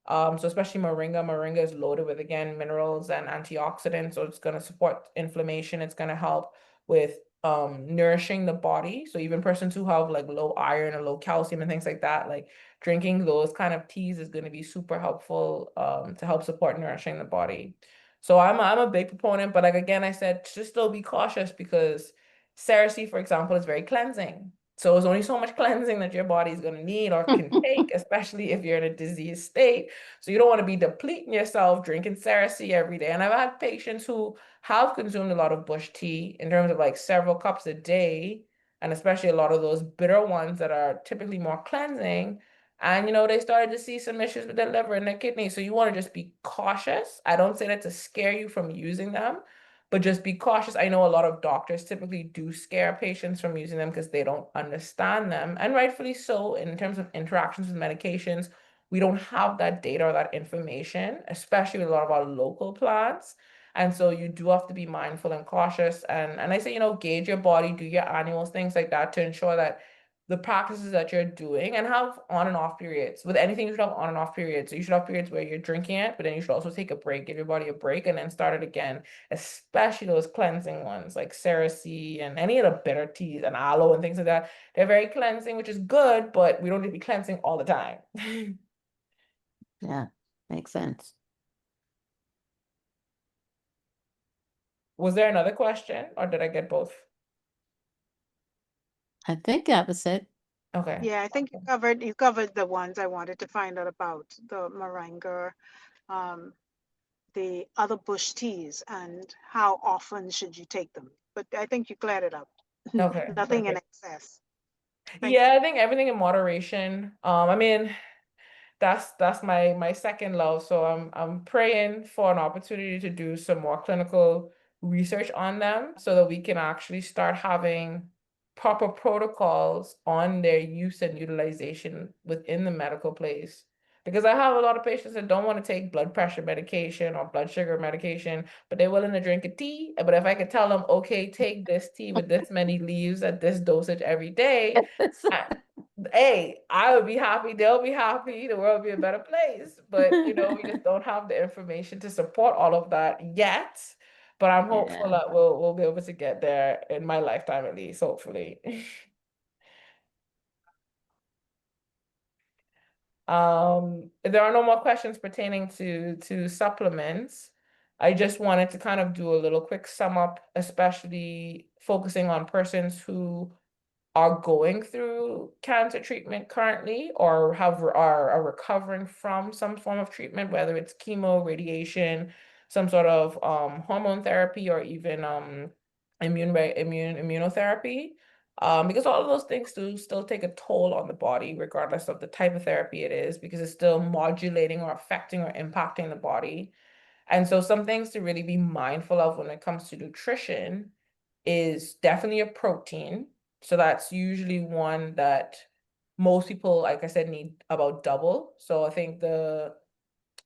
So especially moringa is loaded with, again, minerals and antioxidants, so it's going to support inflammation. It's going to help with nourishing the body. So even persons who have like low iron or low calcium and things like that, like drinking those kind of teas is going to be super helpful to help support nourishing the body. So I'm a big proponent, but like again, I said, just still be cautious because Cersei, for example, is very cleansing. So there's only so much cleansing that your body is going to need or can take, especially if you're in a disease state. So you don't want to be depleting yourself drinking Cersei every day. And I've had patients who have consumed a lot of bush tea in terms of like several cups a day, and especially a lot of those bitter ones that are typically more cleansing. And, you know, they started to see some issues with their liver and their kidney. So you want to just be cautious. I don't say that to scare you from using them, but just be cautious. I know a lot of doctors typically do scare patients from using them because they don't understand them, and rightfully so. In terms of interactions with medications, we don't have that data or that information, especially with a lot of our local plants. And so you do have to be mindful and cautious. And I say, gauge your body, do your annuals, things like that, to ensure that the practices that you're doing, and have on and off periods. With anything, you should have on and off periods. So you should have periods where you're drinking it, but then you should also take a break, give your body a break, and then start it again, especially those cleansing ones like Cerecy and any of the bitter teas and aloe and things like that. They're very cleansing, which is good, but we don't need to be cleansing all the time. Yeah, makes sense. Was there another question, or did I get both? I think that was it. Okay. Yeah, I think you covered the ones I wanted to find out about, the moringa, the other bush teas, and how often should you take them. But I think you cleared it up. Okay. Nothing in perfect. excess. Thank Yeah, I think everything in moderation. I mean, that's my second love. So I'm praying for an opportunity to do some more clinical research on them so that we can actually start having proper protocols on their use and utilization within the medical place. Because I have a lot of patients that don't want to take blood pressure medication or blood sugar medication, but they're willing to drink a tea. But if I could tell them, okay, take this tea with this many leaves at this dosage every day, hey, I would be happy, they'll be happy, the world will be a better place. But we just don't have the information to support all of that yet. But I'm hopeful Yeah. that we'll be able to get there in my lifetime at least, hopefully. If there are no more questions pertaining to supplements, I just wanted to kind of do a little quick sum up, especially focusing on persons who are going through cancer treatment currently, or are recovering from some form of treatment, whether it's chemo, radiation, some sort of hormone therapy, or even immunotherapy. Because all of those things do still take a toll on the body, regardless of the type of therapy it is, because it's still modulating or affecting or impacting the body. And so some things to really be mindful of when it comes to nutrition is definitely a protein. So that's usually one that most people, like I said, need about double. So I think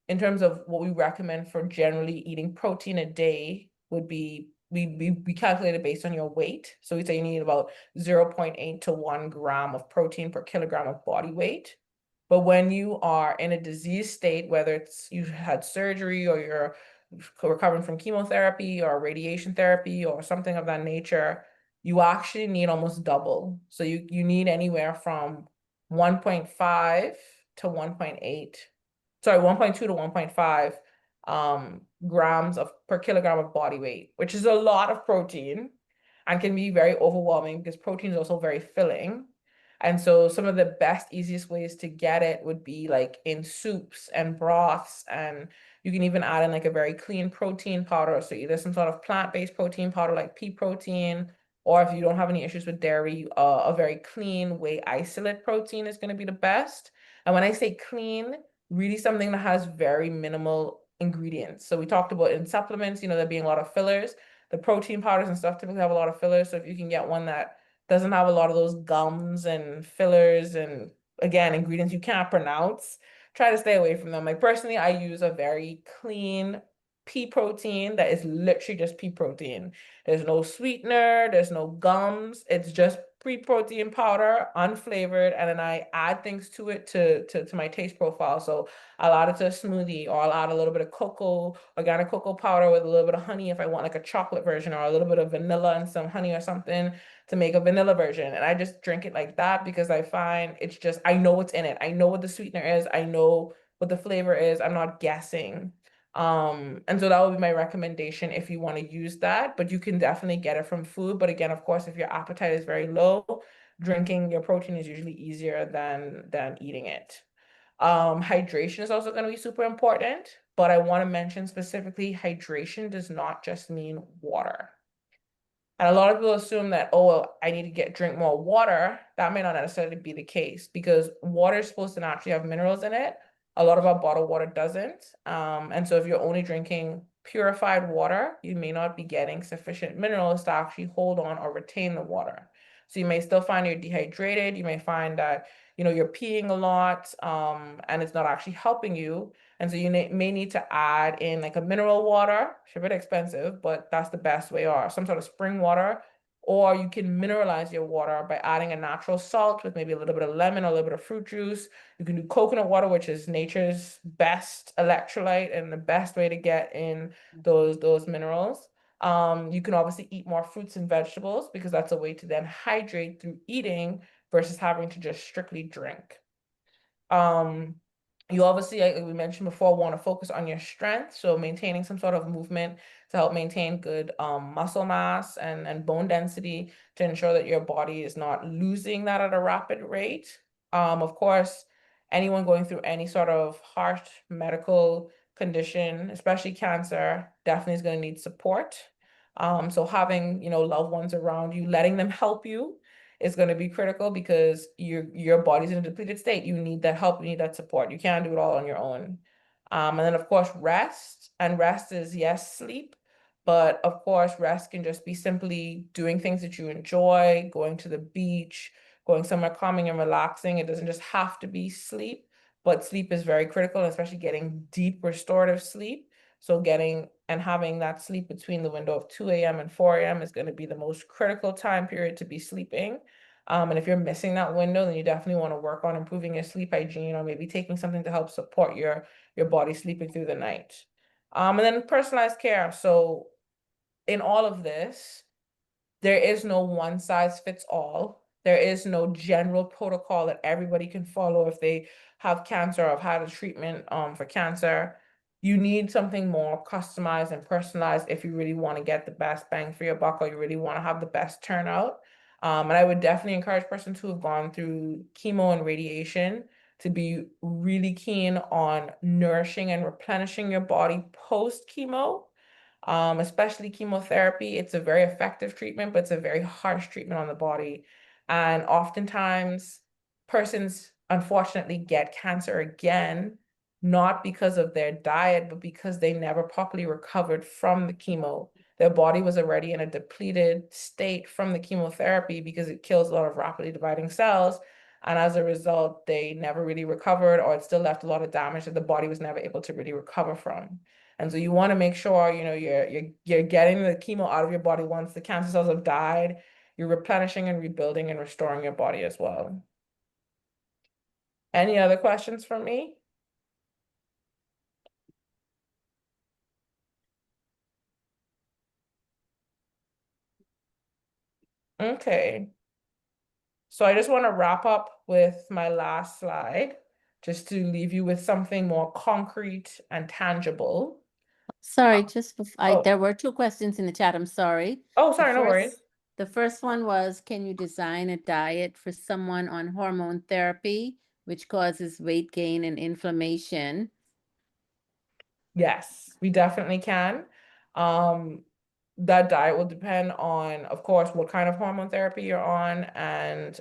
in terms of what we recommend for generally eating protein a day would be, we calculate it based on your weight. So we say you need about 0.8 to 1 gram of protein per kilogram of body weight. But when you are in a disease state, whether it's you've had surgery or you're recovering from chemotherapy or radiation therapy or something of that nature, you actually need almost double. So you need anywhere from 1.5 to 1.8, sorry, 1.2 to 1.5 grams per kilogram of body weight, which is a lot of protein and can be very overwhelming because protein is also very filling. And so some of the best, easiest ways to get it would be like in soups and broths, and you can even add in like a very clean protein powder. So either some sort of plant-based protein powder like pea protein, or if you don't have any issues with dairy, a very clean whey isolate protein is going to be the best. And when I say clean, really something that has very minimal ingredients. So we talked about in supplements, there being a lot of fillers. The protein powders and stuff typically have a lot of fillers. So if you can get one that doesn't have a lot of those gums and fillers and, again, ingredients you can't pronounce, try to stay away from them. Like personally, I use a very clean pea protein that is literally just pea protein. There's no sweetener, there's no gums. It's just pea protein powder, unflavored, and then I add things to it to my taste profile. So I'll add it to a smoothie, or I'll add a little bit of organic cocoa powder with a little bit of honey if I want like a chocolate version, or a little bit of vanilla and some honey or something to make a vanilla version. And I just drink it like that because I find it's just, I know what's in it. I know what the sweetener is. I know what the flavor is. I'm not guessing. And so that would be my recommendation if you want to use that, but you can definitely get it from food. But again, of course, if your appetite is very low, drinking your protein is usually easier than eating it. Hydration is also going to be super important, but I want to mention specifically, hydration does not just mean water. And a lot of people assume that, oh, well, I need to drink more water. That may not necessarily be the case, because water is supposed to naturally have minerals in it. A lot of our bottled water doesn't. And so if you're only drinking purified water, you may not be getting sufficient minerals to actually hold on or retain the water. So you may still find you're dehydrated. You may find that, you're peeing a lot, and it's not actually helping you. And so you may need to add in like a mineral water. It's a bit expensive, but that's the best way, or some sort of spring water. Or you can mineralize your water by adding a natural salt with maybe a little bit of lemon or a little bit of fruit juice. You can do coconut water, which is nature's best electrolyte and the best way to get in those minerals. You can obviously eat more fruits and vegetables because that's a way to then hydrate through eating versus having to just strictly drink. You obviously, like we mentioned before, want to focus on your strength. So maintaining some sort of movement to help maintain good muscle mass and bone density to ensure that your body is not losing that at a rapid rate. Of course, anyone going through any sort of harsh medical condition, especially cancer, definitely is going to need support. So having, loved ones around you, letting them help you is going to be critical because your body's in a depleted state. You need that help, you need that support. You can't do it all on your own. And then of course, rest. And rest is, yes, sleep, but of course, rest can just be simply doing things that you enjoy, going to the beach, going somewhere calming and relaxing. It doesn't just have to be sleep, but sleep is very critical, especially getting deep restorative sleep. So getting and having that sleep between the window of 2 a.m. and 4 a.m. is going to be the most critical time period to be sleeping. And if you're missing that window, then you definitely want to work on improving your sleep hygiene or maybe taking something to help support your body sleeping through the night. And then personalized care. So in all of this, there is no one size fits all. There is no general protocol that everybody can follow if they have cancer or have had a treatment for cancer. You need something more customized and personalized if you really want to get the best bang for your buck or you really want to have the best turnout. And I would definitely encourage persons who have gone through chemo and radiation to be really keen on nourishing and replenishing your body post-chemo. Especially chemotherapy. It's a very effective treatment, but it's a very harsh treatment on the body. And oftentimes, persons unfortunately get cancer again, not because of their diet, but because they never properly recovered from the chemo. Their body was already in a depleted state from the chemotherapy because it kills a lot of rapidly dividing cells. And as a result, they never really recovered, or it still left a lot of damage that the body was never able to really recover from. And so you want to make sure, you're getting the chemo out of your body once the cancer cells have died. You're replenishing and rebuilding and restoring your body as well. Any other questions from me? Okay. So I just want to wrap up with my last slide, just to leave you with something more concrete and tangible. Sorry, oh. there were 2 questions in the chat. I'm sorry. Oh, sorry, no worries. The first one was, can you design a diet for someone on hormone therapy, which causes weight gain and inflammation? Yes, we definitely can. That diet will depend on, of course, what kind of hormone therapy you're on and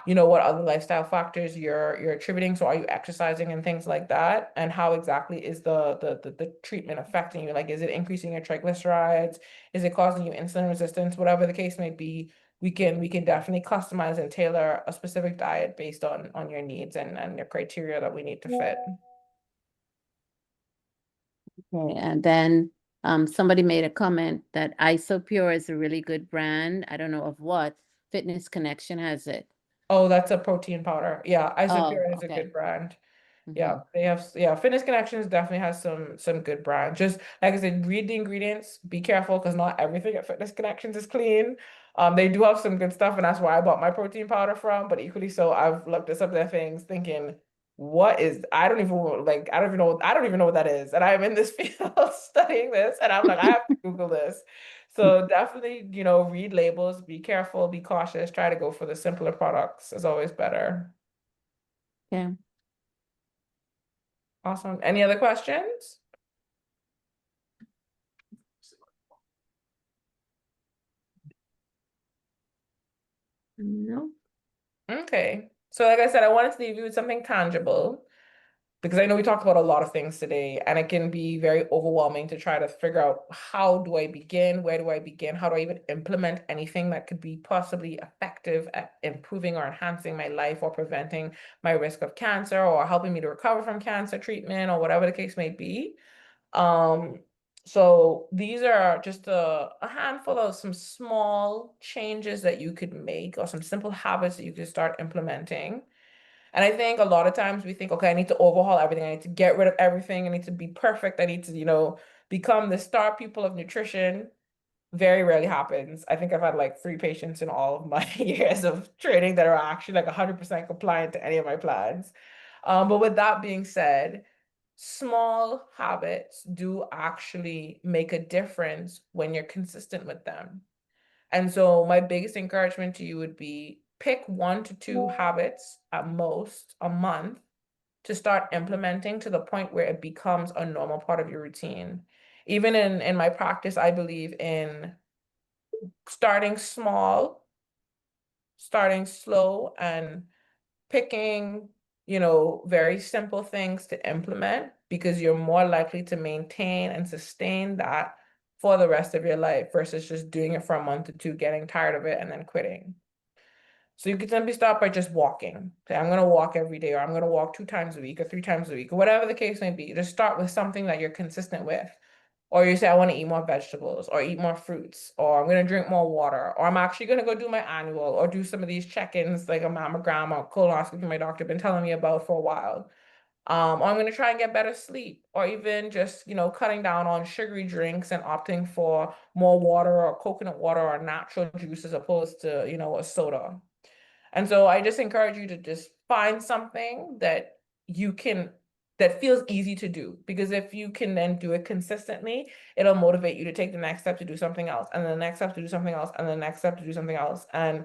what other lifestyle factors you're attributing. So are you exercising and things like that? And how exactly is the treatment affecting you? Like, is it increasing your triglycerides? Is it causing you insulin resistance? Whatever the case may be, we can definitely customize and tailor a specific diet based on your needs and your criteria that we need to fit. Okay, and then somebody made a comment that Isopure is a really good brand. I don't know of what. Fitness Connection has it. Oh, that's a protein powder. Yeah, Isopure is a okay. good brand. Yeah, they have, Fitness Connections definitely has some good brands. Just like I said, read the ingredients, be careful because not everything at Fitness Connections is clean. They do have some good stuff, and that's where I bought my protein powder from. But equally so, I've looked at some of their things thinking, I don't even know what that is. And I'm in this field studying this, and I'm like, I have to Google this. So definitely, read labels, be careful, be cautious, try to go for the simpler products is always better. Yeah. Awesome. Any other questions? No. Okay. So like I said, I wanted to leave you with something tangible. because I know we talked about a lot of things today, and it can be very overwhelming to try to figure out, how do I begin? Where do I begin? How do I even implement anything that could be possibly effective at improving or enhancing my life, or preventing my risk of cancer, or helping me to recover from cancer treatment, or whatever the case may be. So these are just a handful of some small changes that you could make, or some simple habits that you could start implementing. And I think a lot of times we think, okay, I need to overhaul everything. I need to get rid of everything. I need to be perfect. I need to, become the star pupil of nutrition. Very rarely happens. I think I've had like 3 patients in all of my years of training that are actually like 100% compliant to any of my plans. But with that being said, small habits do actually make a difference when you're consistent with them. And so my biggest encouragement to you would be, pick 1 to 2 habits at most a month to start implementing, to the point where it becomes a normal part of your routine. Even in my practice, I believe in starting small, starting slow, and picking, very simple things to implement, because you're more likely to maintain and sustain that for the rest of your life, versus just doing it for a month or 2, getting tired of it, and then quitting. So you can simply start by just walking. Say, I'm going to walk every day, or I'm going to walk 2 times a week, or 3 times a week, or whatever the case may be. Just start with something that you're consistent with. Or you say, I want to eat more vegetables, or eat more fruits, or I'm going to drink more water, or I'm actually going to go do my annual, or do some of these check-ins like a mammogram or colonoscopy my doctor been telling me about for a while. Or I'm going to try and get better sleep, or even just, cutting down on sugary drinks and opting for more water, or coconut water, or natural juice, as opposed to, a soda. And so I just encourage you to just find something that that feels easy to do, because if you can then do it consistently, it'll motivate you to take the next step to do something else, and the next step to do something else, and the next step to do something else. And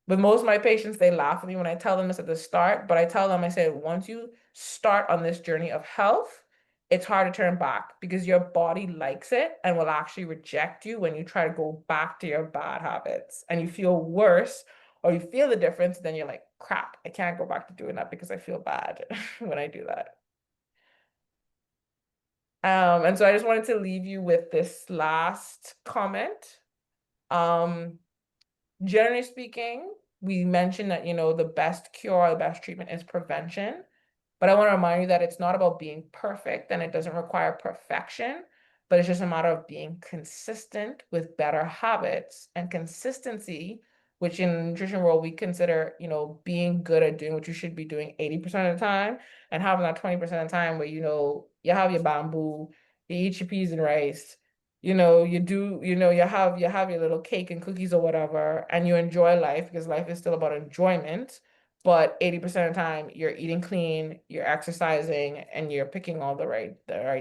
with most of my patients, they laugh at me when I tell them this at the start, but I tell them, I say, once you start on this journey of health, it's hard to turn back, because your body likes it and will actually reject you when you try to go back to your bad habits, and you feel worse, or you feel the difference, then you're like, crap, I can't go back to doing that because I feel bad when I do that. And so I just wanted to leave you with this last comment. Generally speaking, we mentioned that, the best cure, the best treatment is prevention. But I want to remind you that it's not about being perfect, and it doesn't require perfection, but it's just a matter of being consistent with better habits. And consistency, which in the nutrition world we consider, being good at doing what you should be doing 80% of the time, and having that 20% of the time where, you have your bamboo, you eat your peas and rice, you have your little cake and cookies or whatever, and you enjoy life, because life is still about enjoyment. But 80% of the time you're eating clean, you're exercising, and you're picking all the right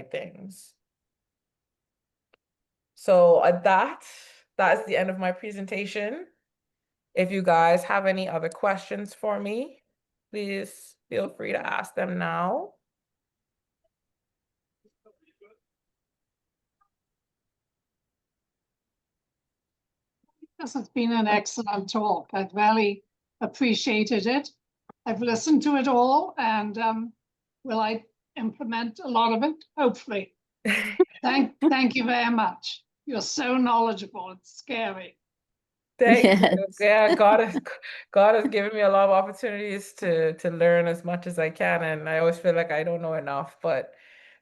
things. So that's the end of my presentation. If you guys have any other questions for me, please feel free to ask them now. This has been an excellent talk. I've really appreciated it. I've listened to it all, and will I implement a lot of it? Hopefully. Thank you very much. You're so knowledgeable. It's scary. Thank you. Yes. Yeah, God has given me a lot of opportunities to learn as much as I can, and I always feel like I don't know enough, but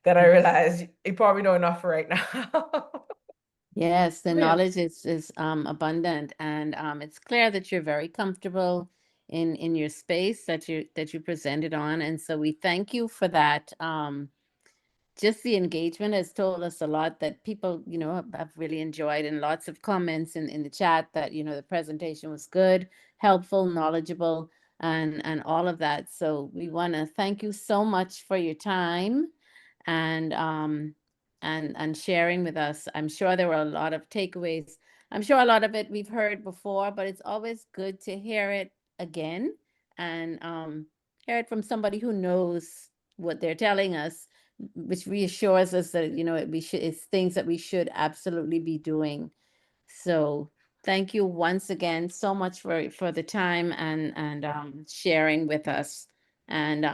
then I realize you probably know enough for right now. Yes, the Yeah. knowledge is abundant, and it's clear that you're very comfortable in your space that you presented on, and so we thank you for that. Just the engagement has told us a lot, that people, have really enjoyed, and lots of comments in the chat that, the presentation was good, helpful, knowledgeable, and all of that. So we want to thank you so much for your time and sharing with us. I'm sure there were a lot of takeaways. I'm sure a lot of it we've heard before, but it's always good to hear it again, and hear it from somebody who knows what they're telling us, which reassures us that, it's things that we should absolutely be doing. So thank you once again so much for the time and sharing with us. And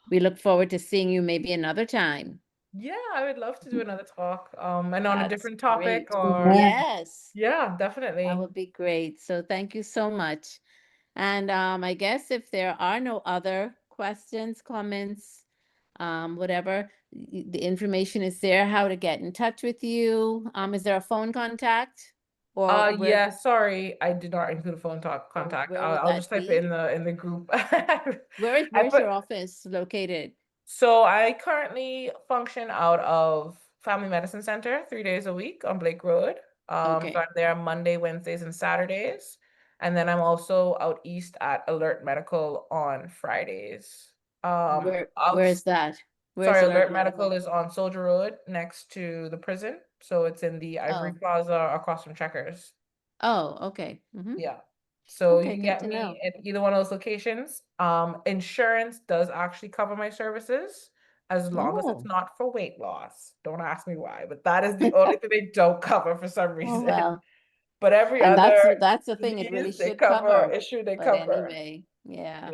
we look forward to seeing you maybe another time. Yeah, I would love to do another talk, and on a That's different topic great. or, Yes, yeah, that definitely. would be great. So thank you so much. And I guess if there are no other questions, comments, whatever, the information is there, how to get in touch with you. Is there a phone contact? Or where, Yeah, sorry, I did not include a phone contact. where would I'll just that type it be? in the group. where's I put your office located? So I currently function out of Family Medicine Center 3 days a week on Blake Road. Okay. So I'm there Monday, Wednesdays, and Saturdays. And then I'm also out east at Alert Medical on Fridays. Where is that? Where's Sorry, Alert Alert Medical? Medical is on Soldier Road next to the prison. So it's in the Ivory Oh. Plaza across from Checkers. Oh, okay. Mhm. Yeah. So Okay, you can good get to me know. at either one of those locations. Insurance does actually cover my services as long as it's Oh. not for weight loss. Don't ask me why, but that is the only thing they don't cover for some Oh, reason. well. But every And other that's the thing, it really disease, they should cover, cover. issue they But cover. anyway, yeah.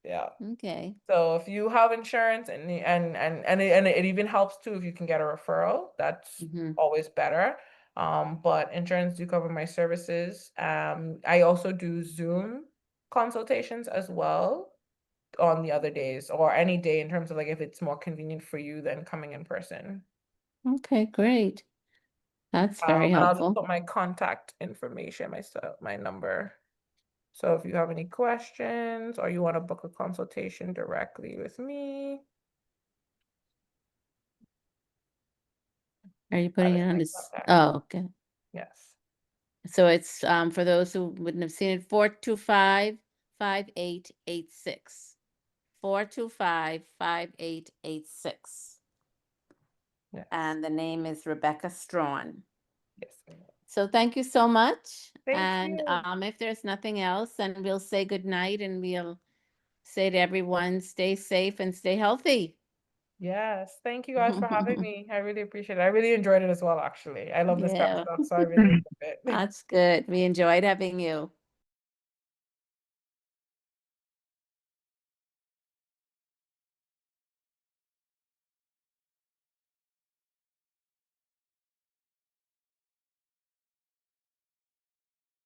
Yeah. Okay. So if you have insurance and it even helps too if you can get a referral, that's Mhm. always better. But insurance do cover my services. I also do Zoom consultations as well on the other days or any day in terms of like if it's more convenient for you than coming in person. Okay, great. That's very And I'll just helpful. put my contact information, my number. So if you have any questions or you want to book a consultation directly with me, Are you that putting is it on my this? contact. Oh, okay. Yes. So it's for those who wouldn't have seen it, 425-5886. 425-5886. Yes. And the name is Rebecca Strawn. Yes. So thank you so much. Thank And you. if there's nothing else, then we'll say good night and we'll say to everyone, stay safe and stay healthy. Yes. Thank you guys for having me. I really appreciate it. I really enjoyed it as well, actually. I love this kind of Yeah. stuff, so I really enjoyed it. That's good. We enjoyed having you.